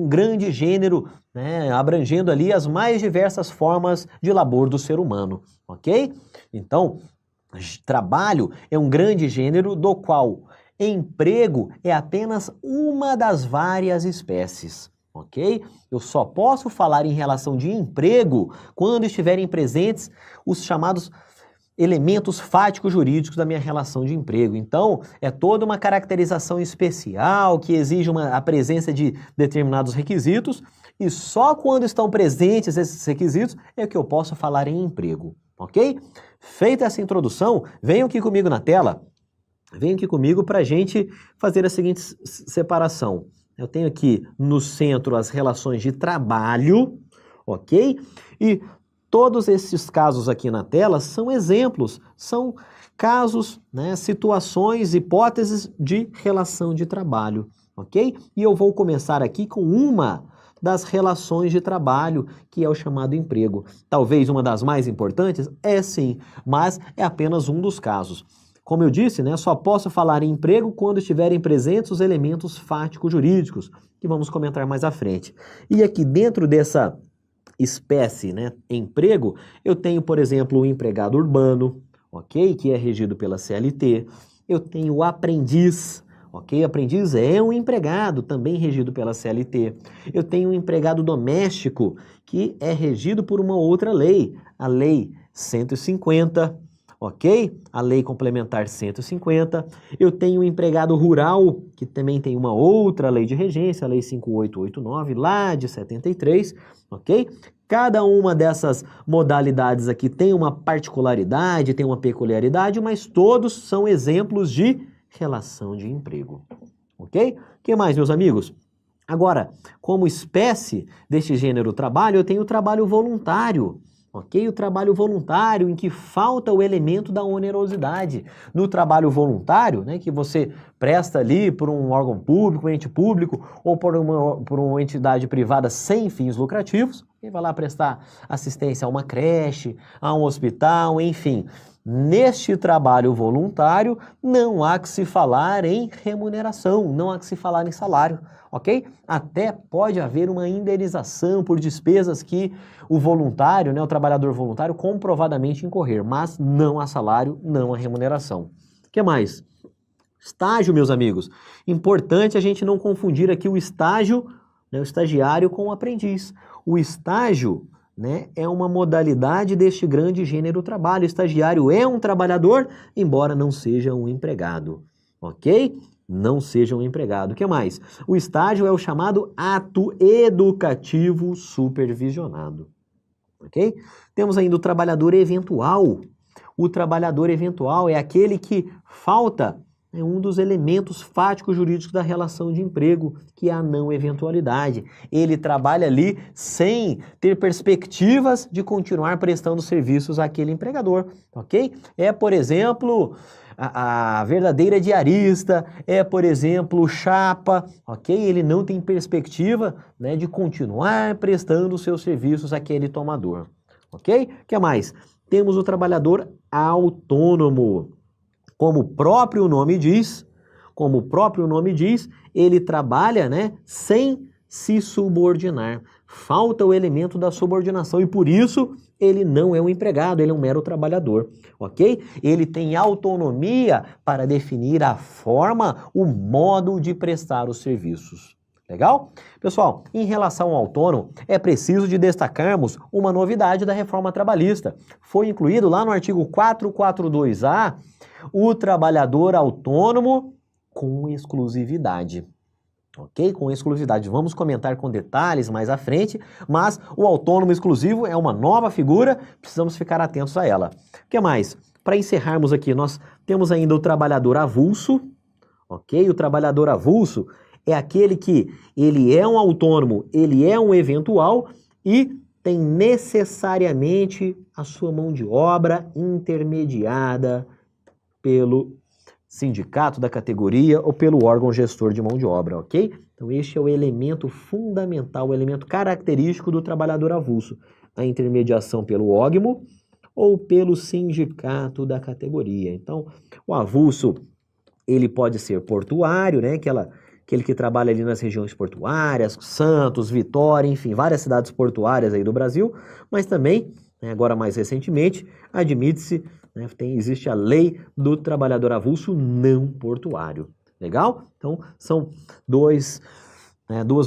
né, abrangendo ali as mais diversas formas de labor do ser humano, ok? Então, trabalho é um grande gênero do qual emprego é apenas uma das várias espécies, ok? Eu só posso falar em relação de emprego quando estiverem presentes os chamados elementos fáticos jurídicos da minha relação de emprego. Então, é toda uma caracterização especial que exige a presença de determinados requisitos e só quando estão presentes esses requisitos é que eu posso falar em emprego. Ok? Feita essa introdução, venham aqui comigo na tela, venham aqui comigo para a gente fazer a seguinte separação. Eu tenho aqui no centro as relações de trabalho, ok? E todos esses casos aqui na tela são exemplos, são casos, né, situações, hipóteses de relação de trabalho, ok? E eu vou começar aqui com uma das relações de trabalho, que é o chamado emprego. Talvez uma das mais importantes? É sim, mas é apenas um dos casos. Como eu disse, né, só posso falar em emprego quando estiverem presentes os elementos fáticos jurídicos, que vamos comentar mais à frente. E aqui dentro dessa espécie, né, emprego, eu tenho, por exemplo, o empregado urbano, ok? Que é regido pela CLT. Eu tenho o aprendiz, ok? Aprendiz é um empregado, também regido pela CLT. Eu tenho um empregado doméstico, que é regido por uma outra lei, a Lei 150, ok? A Lei Complementar 150. Eu tenho um empregado rural, que também tem uma outra lei de regência, a Lei 5889, lá de 73, ok? Cada uma dessas modalidades aqui tem uma particularidade, tem uma peculiaridade, mas todos são exemplos de relação de emprego, ok? O que mais, meus amigos? Agora, como espécie deste gênero trabalho, eu tenho o trabalho voluntário, ok? O trabalho voluntário em que falta o elemento da onerosidade. No trabalho voluntário, né, que você presta ali por um órgão público, um ente público, ou por uma entidade privada sem fins lucrativos, quem vai lá prestar assistência a uma creche, a um hospital, enfim. Neste trabalho voluntário, não há que se falar em remuneração, não há que se falar em salário, ok? Até pode haver uma indenização por despesas que o voluntário, né, o trabalhador voluntário, comprovadamente incorrer, mas não há salário, não há remuneração. O que mais? Estágio, meus amigos. Importante a gente não confundir aqui o estágio, né, o estagiário com o aprendiz. O estágio, né, é uma modalidade deste grande gênero trabalho. O estagiário é um trabalhador, embora não seja um empregado, ok? Não seja um empregado. O que mais? O estágio é o chamado ato educativo supervisionado, ok? Temos ainda o trabalhador eventual. O trabalhador eventual é aquele que falta um dos elementos fáticos jurídicos da relação de emprego, que é a não eventualidade. Ele trabalha ali sem ter perspectivas de continuar prestando serviços àquele empregador, ok? É, por exemplo, a verdadeira diarista, é, por exemplo, chapa, ok? Ele não tem perspectiva, né, de continuar prestando seus serviços àquele tomador, ok? O que mais? Temos o trabalhador autônomo. Como o próprio nome diz, ele trabalha, né, sem se subordinar. Falta o elemento da subordinação e por isso ele não é um empregado, ele é um mero trabalhador, ok? Ele tem autonomia para definir a forma, o modo de prestar os serviços. Legal? Pessoal, em relação ao autônomo, é preciso de destacarmos uma novidade da reforma trabalhista. Foi incluído lá no artigo 442A o trabalhador autônomo com exclusividade. Ok? Com exclusividade. Vamos comentar com detalhes mais à frente, mas o autônomo exclusivo é uma nova figura, precisamos ficar atentos a ela. O que mais? Para encerrarmos aqui, nós temos ainda o trabalhador avulso, ok? O trabalhador avulso é aquele que ele é um autônomo, ele é um eventual e tem necessariamente a sua mão de obra intermediada pelo sindicato da categoria ou pelo órgão gestor de mão de obra, ok? Então este é o elemento fundamental, o elemento característico do trabalhador avulso, a intermediação pelo órgão ou pelo sindicato da categoria. Então, o avulso, ele pode ser portuário, né? Aquele que trabalha ali nas regiões portuárias, Santos, Vitória, enfim, várias cidades portuárias aí do Brasil, mas também, né, agora mais recentemente, admite-se, né, existe a lei do trabalhador avulso não portuário. Legal? Então, são duas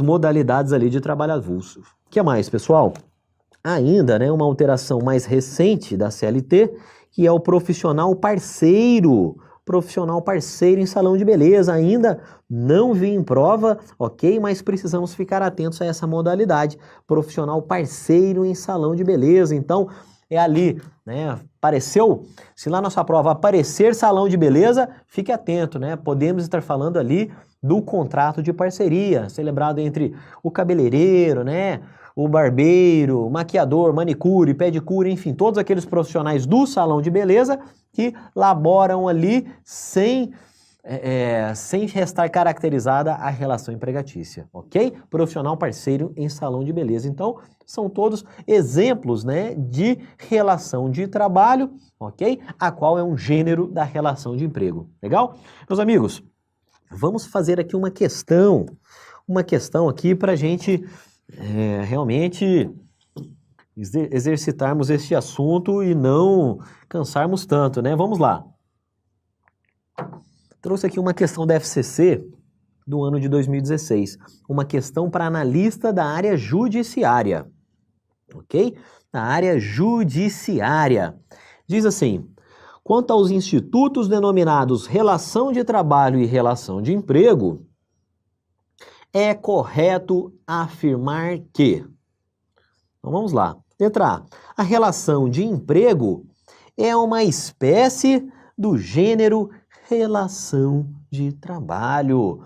modalidades ali de trabalho avulso. O que mais, pessoal? Ainda, né, uma alteração mais recente da CLT, que é o profissional parceiro em salão de beleza. Ainda não vi em prova, ok? Mas precisamos ficar atentos a essa modalidade, profissional parceiro em salão de beleza. Então, é ali, né? Apareceu, se lá na sua prova aparecer salão de beleza, fique atento, né? Podemos estar falando ali do contrato de parceria, celebrado entre o cabeleireiro, né? O barbeiro, maquiador, manicure, pedicure, enfim, todos aqueles profissionais do salão de beleza que laboram ali sem restar caracterizada a relação empregatícia, ok? Profissional parceiro em salão de beleza. Então, são todos exemplos, né, de relação de trabalho, ok? A qual é um gênero da relação de emprego. Legal? Meus amigos, vamos fazer aqui uma questão aqui para a gente realmente exercitarmos este assunto e não cansarmos tanto, né? Vamos lá. Trouxe aqui uma questão da FCC do ano de 2016. Uma questão para analista da área judiciária. Ok? Da área judiciária. Diz assim: quanto aos institutos denominados relação de trabalho e relação de emprego, é correto afirmar que... Então vamos lá. Letra A. A relação de emprego é uma espécie do gênero relação de trabalho.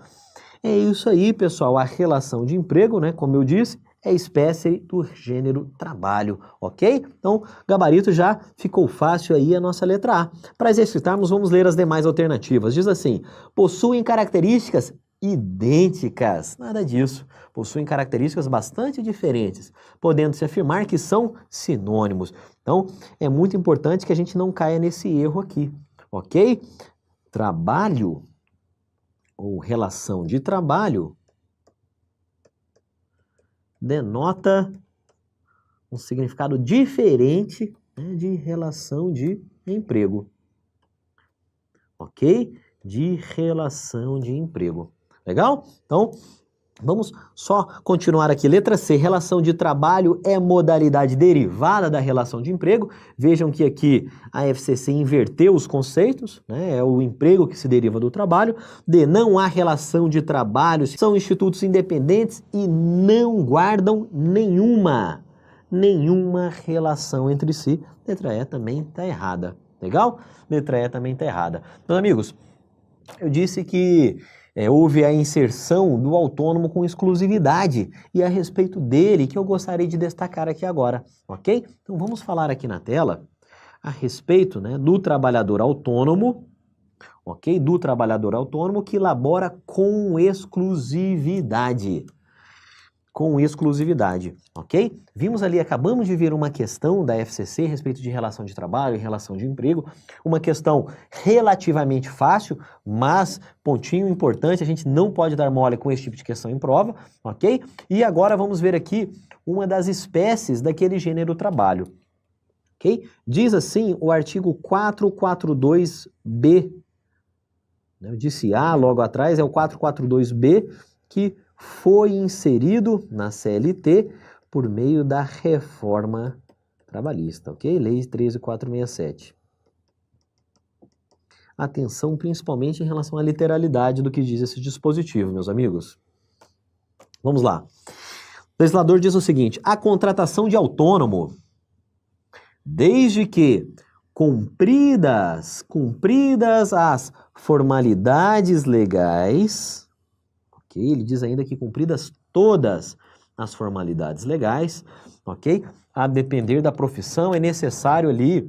É isso aí, pessoal. A relação de emprego, né, como eu disse, é espécie do gênero trabalho, ok? Então, gabarito já ficou fácil aí a nossa letra A. Para exercitarmos, vamos ler as demais alternativas. Diz assim: possuem características idênticas. Nada disso. Possuem características bastante diferentes, podendo-se afirmar que são sinônimos. Então, é muito importante que a gente não caia nesse erro aqui, ok? Trabalho ou relação de trabalho denota um significado diferente, né, de relação de emprego, ok? De relação de emprego. Legal? Então, vamos só continuar aqui. Letra C, relação de trabalho é modalidade derivada da relação de emprego. Vejam que aqui a FCC inverteu os conceitos, né? É o emprego que se deriva do trabalho. D, não há relação de trabalho, são institutos independentes e não guardam nenhuma relação entre si. Letra E também está errada. Legal? Letra E também está errada. Meus amigos, eu disse que houve a inserção do autônomo com exclusividade e a respeito dele que eu gostaria de destacar aqui agora, ok? Então vamos falar aqui na tela a respeito, né, do trabalhador autônomo, ok? Do trabalhador autônomo que labora com exclusividade. Com exclusividade, ok? Vimos ali, acabamos de ver uma questão da FCC a respeito de relação de trabalho e relação de emprego, uma questão relativamente fácil, mas pontinho importante, a gente não pode dar mole com esse tipo de questão em prova, ok? E agora vamos ver aqui uma das espécies daquele gênero trabalho, ok? Diz assim o artigo 442B, eu disse A logo atrás, é o 442B, que foi inserido na CLT por meio da reforma trabalhista, ok? Lei 13.467. Atenção principalmente em relação à literalidade do que diz esse dispositivo, meus amigos. Vamos lá. O legislador diz o seguinte: a contratação de autônomo, desde que cumpridas as formalidades legais, ok? Ele diz ainda que cumpridas todas as formalidades legais, ok? A depender da profissão é necessário ali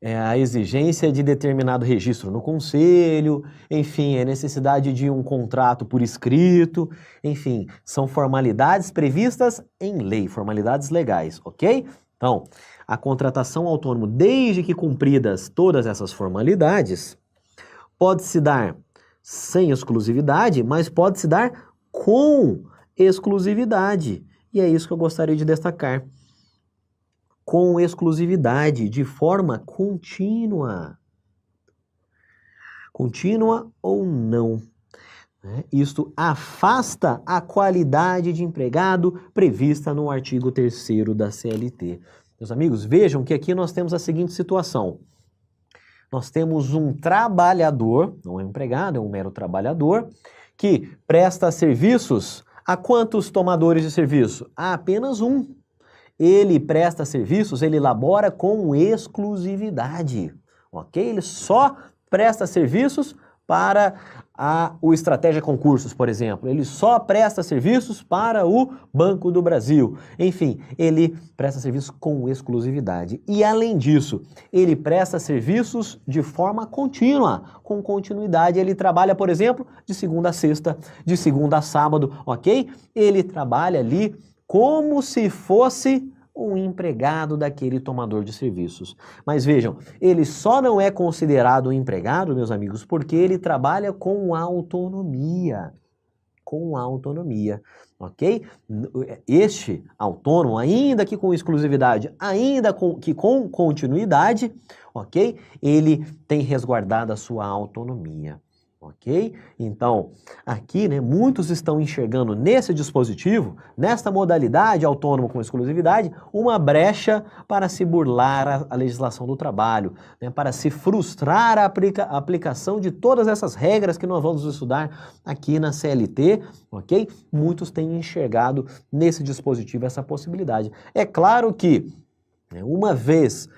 a exigência de determinado registro no conselho, enfim, a necessidade de um contrato por escrito, enfim, são formalidades previstas em lei, formalidades legais, ok? Então, a contratação autônomo, desde que cumpridas todas essas formalidades, pode-se dar sem exclusividade, mas pode-se dar com exclusividade. E é isso que eu gostaria de destacar. Com exclusividade, de forma contínua. Contínua ou não. Isto afasta a qualidade de empregado prevista no artigo 3º da CLT. Meus amigos, vejam que aqui nós temos a seguinte situação. Nós temos um trabalhador, não é um empregado, é um mero trabalhador, que presta serviços a quantos tomadores de serviço? A apenas um. Ele presta serviços, ele elabora com exclusividade, ok? Ele só presta serviços para o Estratégia Concursos, por exemplo. Ele só presta serviços para o Banco do Brasil. Enfim, ele presta serviços com exclusividade. E, além disso, ele presta serviços de forma contínua, com continuidade. Ele trabalha, por exemplo, de segunda a sexta, de segunda a sábado, ok? Ele trabalha ali como se fosse um empregado daquele tomador de serviços. Mas vejam, ele só não é considerado um empregado, meus amigos, porque ele trabalha com autonomia. Com autonomia, ok? Este autônomo, ainda que com exclusividade, ainda que com continuidade, ok? Ele tem resguardado a sua autonomia. Ok? Então, aqui, né, muitos estão enxergando nesse dispositivo, nesta modalidade autônomo com exclusividade, uma brecha para se burlar a legislação do trabalho, né, para se frustrar a aplicação de todas essas regras que nós vamos estudar aqui na CLT, ok? Muitos têm enxergado nesse dispositivo essa possibilidade. É claro que, né, uma vez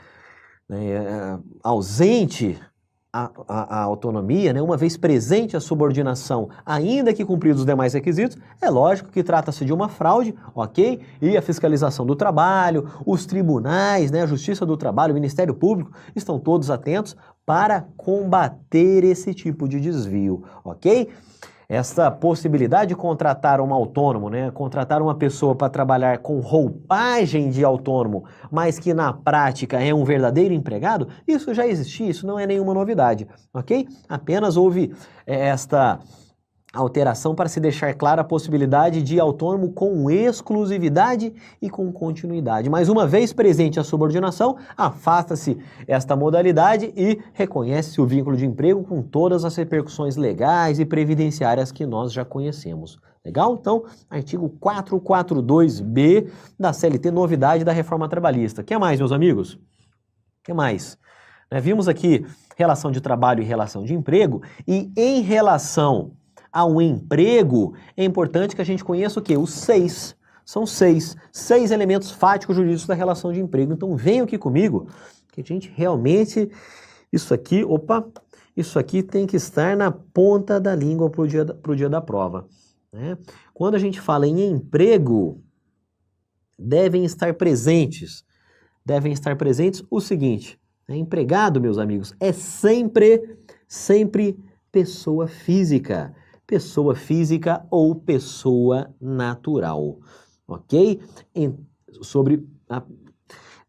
ausente a autonomia, né, uma vez presente a subordinação, ainda que cumpridos os demais requisitos, é lógico que trata-se de uma fraude, ok? E a fiscalização do trabalho, os tribunais, né, a Justiça do Trabalho, o Ministério Público, estão todos atentos para combater esse tipo de desvio, ok? Essa possibilidade de contratar um autônomo, né, contratar uma pessoa para trabalhar com roupagem de autônomo, mas que na prática é um verdadeiro empregado, isso já existia, isso não é nenhuma novidade, ok? Apenas houve esta alteração para se deixar clara a possibilidade de autônomo com exclusividade e com continuidade. Mas uma vez presente a subordinação, afasta-se esta modalidade e reconhece-se o vínculo de emprego com todas as repercussões legais e previdenciárias que nós já conhecemos. Legal? Então, artigo 442B da CLT, novidade da reforma trabalhista. O que mais, meus amigos? O que mais? Vimos aqui relação de trabalho e relação de emprego, e em relação ao emprego, é importante que a gente conheça o quê? Os 6. São 6 elementos fáticos jurídicos da relação de emprego. Então venham aqui comigo, que a gente realmente, isso aqui tem que estar na ponta da língua para o dia da prova, né? Quando a gente fala em emprego, devem estar presentes o seguinte, empregado, meus amigos, é sempre pessoa física ou pessoa natural, ok?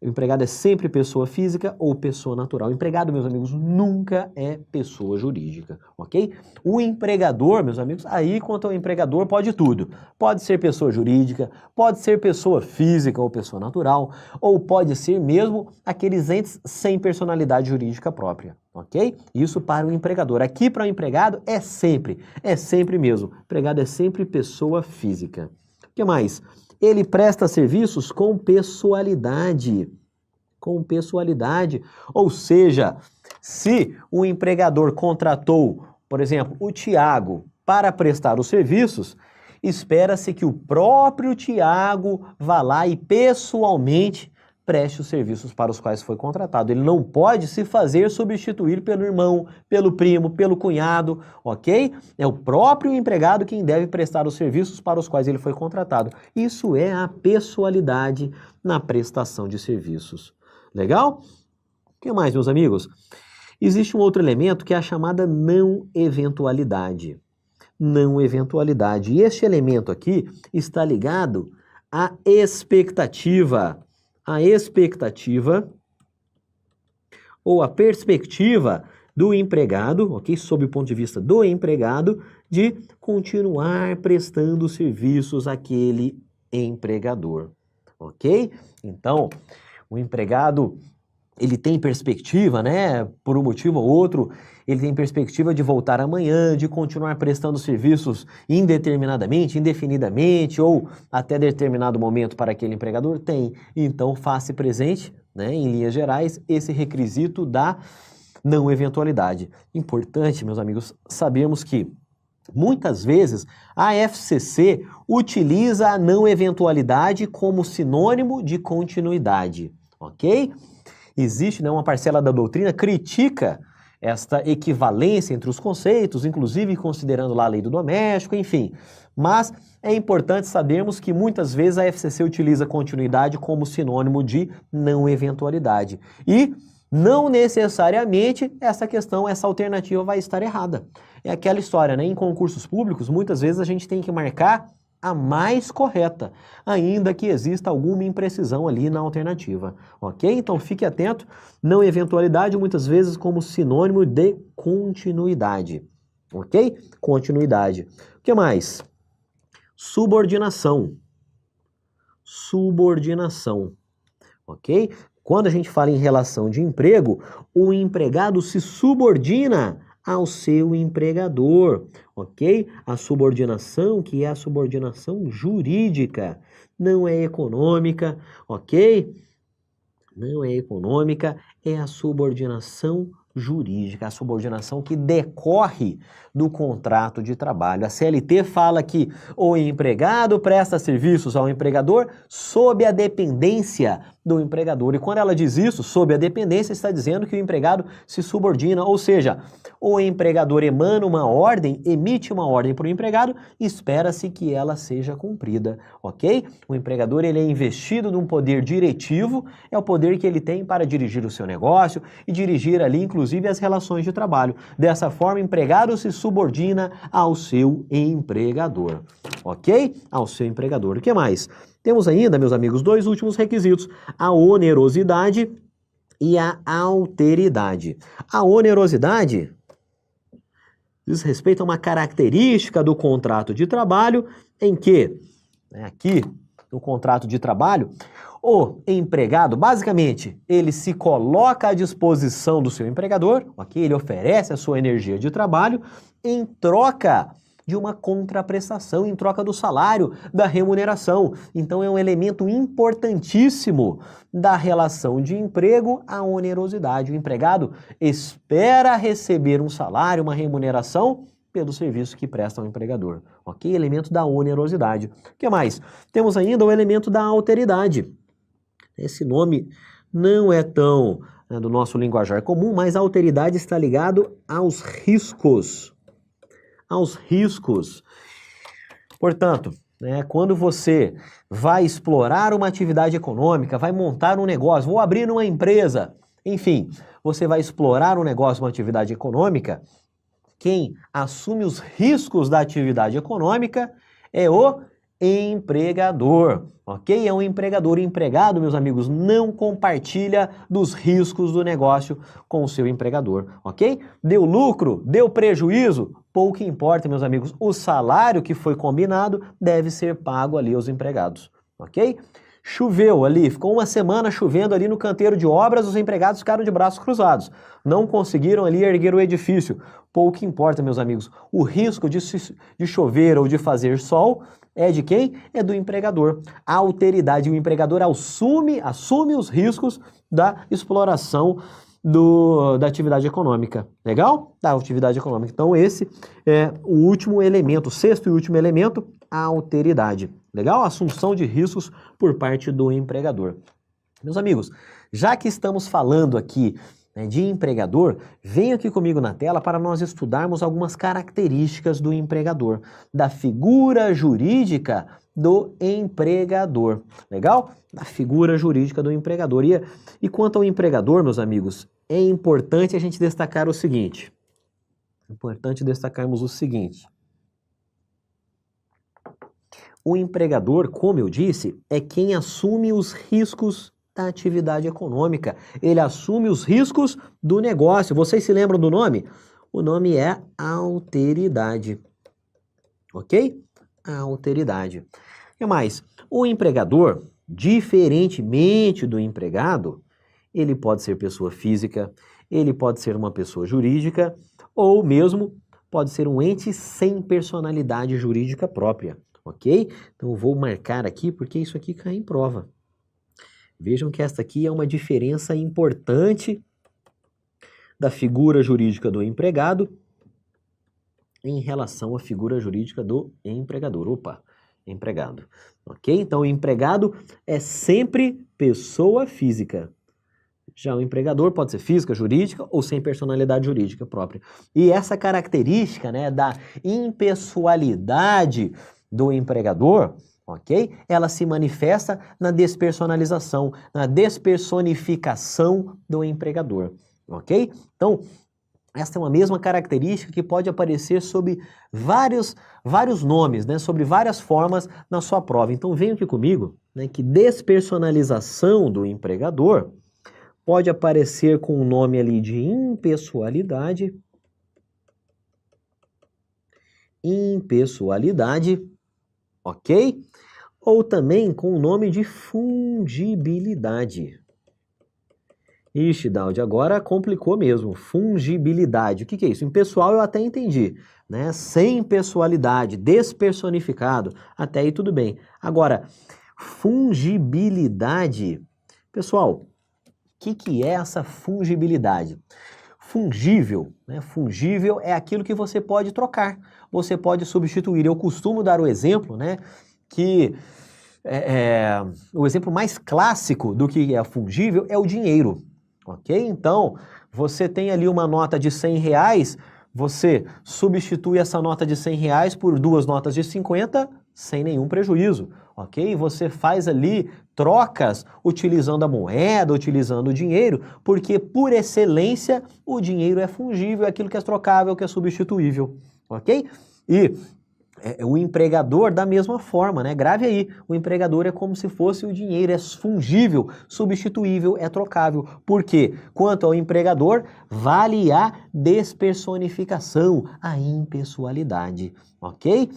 O empregado é sempre pessoa física ou pessoa natural. O empregado, meus amigos, nunca é pessoa jurídica, ok? O empregador, meus amigos, aí quanto ao empregador pode tudo. Pode ser pessoa jurídica, pode ser pessoa física ou pessoa natural, ou pode ser mesmo aqueles entes sem personalidade jurídica própria, ok? Isso para o empregador. Aqui para o empregado é sempre mesmo. O empregado é sempre pessoa física. O que mais? Ele presta serviços com pessoalidade. Com pessoalidade. Ou seja, se o empregador contratou, por exemplo, o Tiago para prestar os serviços, espera-se que o próprio Tiago vá lá e pessoalmente preste os serviços para os quais foi contratado. Ele não pode se fazer substituir pelo irmão, pelo primo, pelo cunhado, ok? É o próprio empregado quem deve prestar os serviços para os quais ele foi contratado. Isso é a pessoalidade na prestação de serviços. Legal? O que mais, meus amigos? Existe um outro elemento que é a chamada não eventualidade. Não eventualidade. E este elemento aqui está ligado à expectativa. A expectativa ou a perspectiva do empregado, ok? Sob o ponto de vista do empregado, de continuar prestando serviços àquele empregador, ok? Então, o empregado, ele tem perspectiva, né? Por um motivo ou outro, ele tem perspectiva de voltar amanhã, de continuar prestando serviços indeterminadamente, indefinidamente ou até determinado momento para aquele empregador? Tem. Então, faça presente, né, em linhas gerais, esse requisito da não eventualidade. Importante, meus amigos, sabemos que muitas vezes a FCC utiliza a não eventualidade como sinônimo de continuidade, ok? Existe, né, uma parcela da doutrina critica esta equivalência entre os conceitos, inclusive considerando lá a lei do doméstico, enfim. Mas é importante sabermos que muitas vezes a FCC utiliza continuidade como sinônimo de não eventualidade. E não necessariamente essa alternativa vai estar errada. É aquela história, né? Em concursos públicos, muitas vezes a gente tem que marcar a mais correta, ainda que exista alguma imprecisão ali na alternativa, ok? Então fique atento, não eventualidade muitas vezes como sinônimo de continuidade, ok? Continuidade. O que mais? Subordinação. Subordinação, ok? Quando a gente fala em relação de emprego, o empregado se subordina ao seu empregador, ok? A subordinação, que é a subordinação jurídica, não é econômica, ok? Não é econômica, é a subordinação jurídica, a subordinação que decorre do contrato de trabalho. A CLT fala que o empregado presta serviços ao empregador sob a dependência do empregador. E quando ela diz isso, sob a dependência, está dizendo que o empregado se subordina, ou seja, o empregador emite uma ordem para o empregado e espera-se que ela seja cumprida, ok? O empregador, ele é investido num poder diretivo, é o poder que ele tem para dirigir o seu negócio e dirigir ali, inclusive, as relações de trabalho. Dessa forma, o empregado se subordina ao seu empregador, ok? Ao seu empregador. O que mais? Temos ainda, meus amigos, dois últimos requisitos, a onerosidade e a alteridade. A onerosidade diz respeito a uma característica do contrato de trabalho em que, aqui no contrato de trabalho, o empregado, basicamente, ele se coloca à disposição do seu empregador, ok? Ele oferece a sua energia de trabalho em troca de uma contraprestação, em troca do salário, da remuneração. Então é um elemento importantíssimo da relação de emprego à onerosidade. O empregado espera receber um salário, uma remuneração pelo serviço que presta ao empregador, ok? Elemento da onerosidade. O que mais? Temos ainda o elemento da alteridade. Esse nome não é tão do nosso linguajar comum, mas a alteridade está ligado aos riscos. Aos riscos. Portanto, quando você vai explorar uma atividade econômica, vai montar um negócio, vou abrir uma empresa, enfim, você vai explorar um negócio, uma atividade econômica, quem assume os riscos da atividade econômica é o empregador, ok? É um empregador. O empregado, meus amigos, não compartilha dos riscos do negócio com o seu empregador, ok? Deu lucro? Deu prejuízo? Pouco importa, meus amigos. O salário que foi combinado deve ser pago ali aos empregados, ok? Choveu ali, ficou uma semana chovendo ali no canteiro de obras, os empregados ficaram de braços cruzados. Não conseguiram ali erguer o edifício. Pouco importa, meus amigos. O risco de chover ou de fazer sol é de quem? É do empregador. A alteridade, o empregador assume os riscos da exploração da atividade econômica. Legal? Da atividade econômica. Então esse é o último elemento, o sexto e último elemento, a alteridade. Legal? Assunção de riscos por parte do empregador. Meus amigos, já que estamos falando aqui de empregador, venha aqui comigo na tela para nós estudarmos algumas características do empregador, da figura jurídica do empregador. Legal? Da figura jurídica do empregador. E quanto ao empregador, meus amigos, é importante a gente destacar o seguinte. É importante destacarmos o seguinte. O empregador, como eu disse, é quem assume os riscos da atividade econômica. Ele assume os riscos do negócio. Vocês se lembram do nome? O nome é alteridade. Ok? A alteridade. E mais, o empregador, diferentemente do empregado, ele pode ser pessoa física, ele pode ser uma pessoa jurídica, ou mesmo pode ser um ente sem personalidade jurídica própria. Ok? Então eu vou marcar aqui porque isso aqui cai em prova. Vejam que esta aqui é uma diferença importante da figura jurídica do empregado em relação à figura jurídica do empregador. Opa, empregado. Ok? Então o empregado é sempre pessoa física. Já o empregador pode ser física, jurídica ou sem personalidade jurídica própria. E essa característica, né, da impessoalidade do empregador, ok? Ela se manifesta na despersonalização, na despersonificação do empregador, ok? Então, esta é uma mesma característica que pode aparecer sob vários nomes, né? Sobre várias formas na sua prova. Então, venham aqui comigo, né, que despersonalização do empregador pode aparecer com o nome ali de impessoalidade, ok? Ou também com o nome de fungibilidade. Ixi, Daudi, agora complicou mesmo. Fungibilidade. O que é isso? Impessoal eu até entendi, né? Sem pessoalidade, despersonificado. Até aí tudo bem. Agora, fungibilidade. Pessoal, o que é essa fungibilidade? Fungível, né? Fungível é aquilo que você pode trocar, você pode substituir. Eu costumo dar o exemplo, né, que o exemplo mais clássico do que é fungível é o dinheiro, ok? Então, você tem ali uma nota de R$100, você substitui essa nota de R$100 por duas notas de 50 sem nenhum prejuízo, ok? Você faz ali trocas utilizando a moeda, utilizando o dinheiro, porque por excelência o dinheiro é fungível, é aquilo que é trocável, que é substituível, ok? E o empregador da mesma forma, né? Grave aí, o empregador é como se fosse o dinheiro, é fungível, substituível, é trocável. Por quê? Quanto ao empregador, vale a despersonificação, a impessoalidade, ok?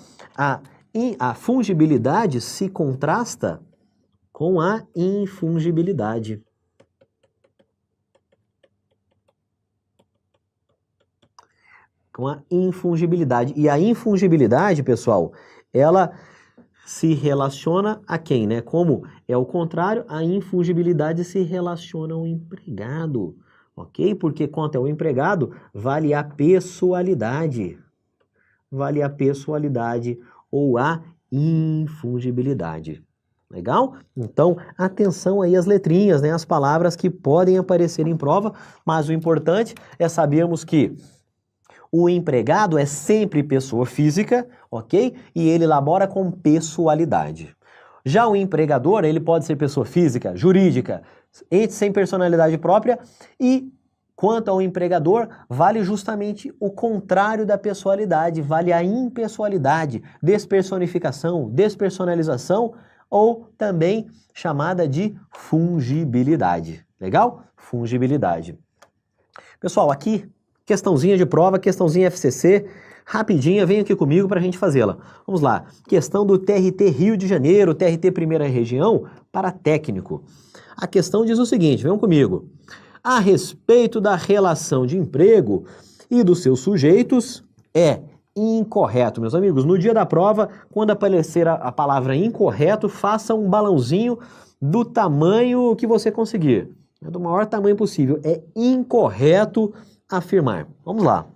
A fungibilidade se contrasta com a infungibilidade. Com a infungibilidade. E a infungibilidade, pessoal, ela se relaciona a quem, né? Como é o contrário, a infungibilidade se relaciona ao empregado, ok? Porque quanto ao empregado, vale a pessoalidade. Vale a pessoalidade ou a infungibilidade. Legal? Então, atenção aí às letrinhas, né? As palavras que podem aparecer em prova, mas o importante é sabermos que o empregado é sempre pessoa física, ok? E ele labora com pessoalidade. Já o empregador, ele pode ser pessoa física, jurídica, ente sem personalidade própria e Quanto ao empregador, vale justamente o contrário da pessoalidade, vale a impessoalidade, despersonificação, despersonalização ou também chamada de fungibilidade. Legal? Fungibilidade. Pessoal, aqui, questãozinha de prova, questãozinha FCC, rapidinha, vem aqui comigo para a gente fazê-la. Vamos lá. Questão do TRT Rio de Janeiro, TRT Primeira Região, para técnico. A questão diz o seguinte, venham comigo. A respeito da relação de emprego e dos seus sujeitos, é incorreto, meus amigos. No dia da prova, quando aparecer a palavra incorreto, faça um balãozinho do tamanho que você conseguir. Do maior tamanho possível. É incorreto afirmar. Vamos lá.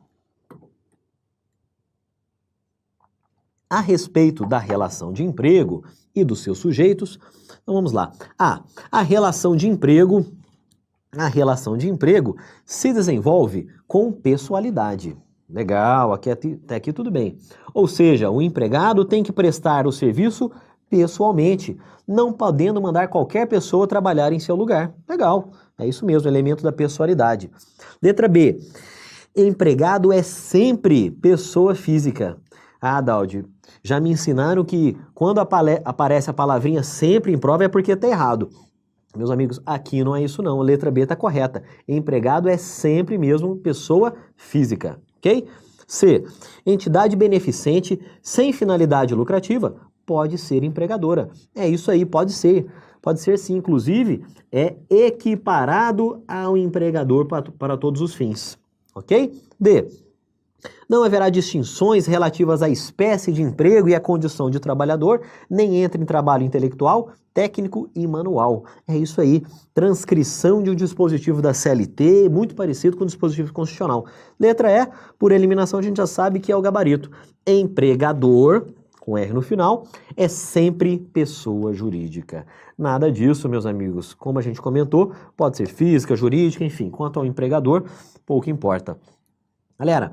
A respeito da relação de emprego e dos seus sujeitos, então vamos lá. A relação de emprego se desenvolve com pessoalidade. Legal, até aqui tudo bem. Ou seja, o empregado tem que prestar o serviço pessoalmente, não podendo mandar qualquer pessoa trabalhar em seu lugar. Legal, é isso mesmo, elemento da pessoalidade. Letra B. Empregado é sempre pessoa física. Daldi, já me ensinaram que quando aparece a palavrinha sempre em prova é porque está errado. Meus amigos, aqui não é isso não, a letra B está correta. Empregado é sempre mesmo pessoa física, ok? C. Entidade beneficente sem finalidade lucrativa pode ser empregadora. É isso aí, pode ser sim, inclusive é equiparado ao empregador para todos os fins, ok? D. Não haverá distinções relativas à espécie de emprego e à condição de trabalhador, nem entre em trabalho intelectual, técnico e manual. É isso aí, transcrição de um dispositivo da CLT, muito parecido com o dispositivo constitucional. Letra E, por eliminação a gente já sabe que é o gabarito. Empregador, com R no final, é sempre pessoa jurídica. Nada disso, meus amigos. Como a gente comentou, pode ser física, jurídica, enfim. Quanto ao empregador, pouco importa. Galera,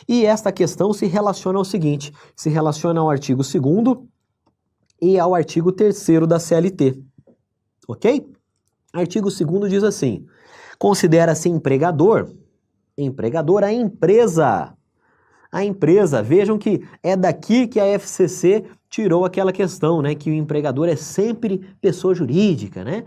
e esta questão se relaciona ao seguinte, se relaciona ao artigo 2º e ao artigo 3º da CLT, ok? Artigo 2º diz assim, considera-se empregador a empresa, vejam que é daqui que a FCC tirou aquela questão, né, que o empregador é sempre pessoa jurídica, né?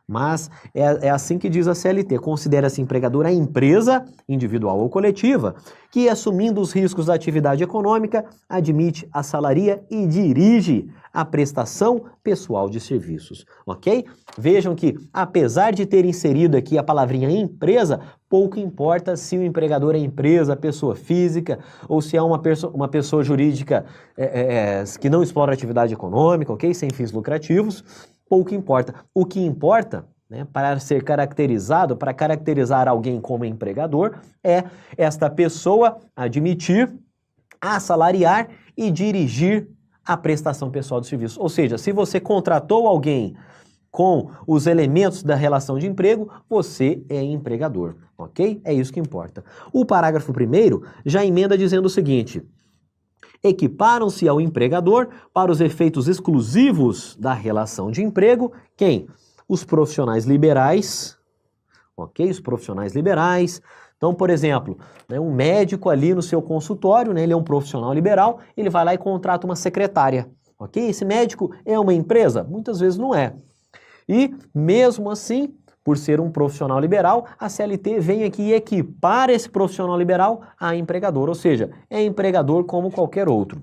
Mas é assim que diz a CLT, considera-se empregador a empresa, individual ou coletiva, que assumindo os riscos da atividade econômica, admite, assalaria e dirige a prestação pessoal de serviços, ok? Vejam que, apesar de ter inserido aqui a palavrinha empresa, pouco importa se o empregador é empresa, pessoa física, ou se é uma pessoa jurídica que não explora atividade econômica, ok? Sem fins lucrativos. Pouco importa. O que importa, né, para ser caracterizado, para caracterizar alguém como empregador, é esta pessoa admitir, assalariar e dirigir a prestação pessoal de serviço. Ou seja, se você contratou alguém com os elementos da relação de emprego, você é empregador, ok? É isso que importa. O parágrafo 1º já emenda dizendo o seguinte: equiparam-se ao empregador para os efeitos exclusivos da relação de emprego, quem? Os profissionais liberais, ok? Os profissionais liberais. Então, por exemplo, né, um médico ali no seu consultório, né, ele é um profissional liberal, ele vai lá e contrata uma secretária, ok? Esse médico é uma empresa? Muitas vezes não é. E, mesmo assim, por ser um profissional liberal, a CLT vem aqui e equipara esse profissional liberal a empregador, ou seja, é empregador como qualquer outro.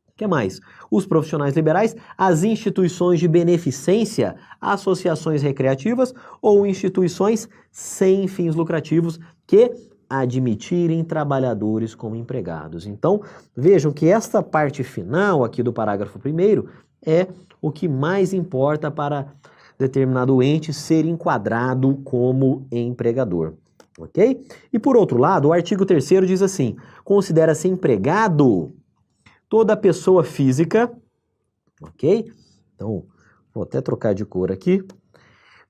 O que mais? Os profissionais liberais, as instituições de beneficência, associações recreativas ou instituições sem fins lucrativos que admitirem trabalhadores como empregados. Então, vejam que esta parte final aqui do parágrafo 1º é o que mais importa para determinado ente ser enquadrado como empregador, ok? E por outro lado, o artigo 3º diz assim, considera-se empregado toda pessoa física, ok? Então, vou até trocar de cor aqui,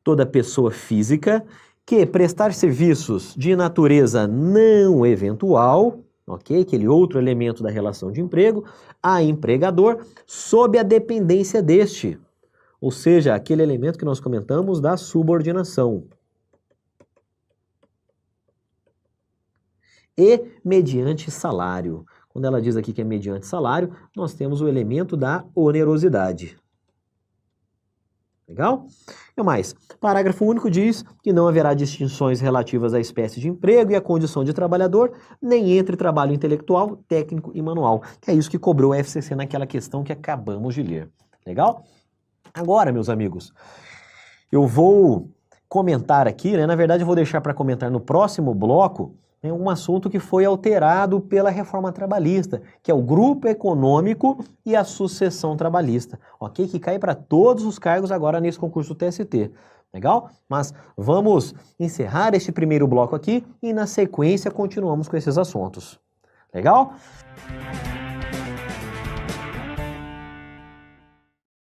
toda pessoa física que prestar serviços de natureza não eventual, ok? Aquele outro elemento da relação de emprego, a empregador, sob a dependência deste. Ou seja, aquele elemento que nós comentamos da subordinação. e mediante salário. Quando ela diz aqui que é mediante salário, nós temos o elemento da onerosidade. Legal? E mais, parágrafo único diz que não haverá distinções relativas à espécie de emprego e à condição de trabalhador, nem entre trabalho intelectual, técnico e manual, que é isso que cobrou o FCC naquela questão que acabamos de ler. Legal? Agora, meus amigos, eu vou comentar aqui, né? Na verdade, eu vou deixar para comentar no próximo bloco, né, um assunto que foi alterado pela reforma trabalhista, que é o grupo econômico e a sucessão trabalhista, ok? Que cai para todos os cargos agora nesse concurso TST. Legal? Mas vamos encerrar este primeiro bloco aqui e na sequência continuamos com esses assuntos. Legal?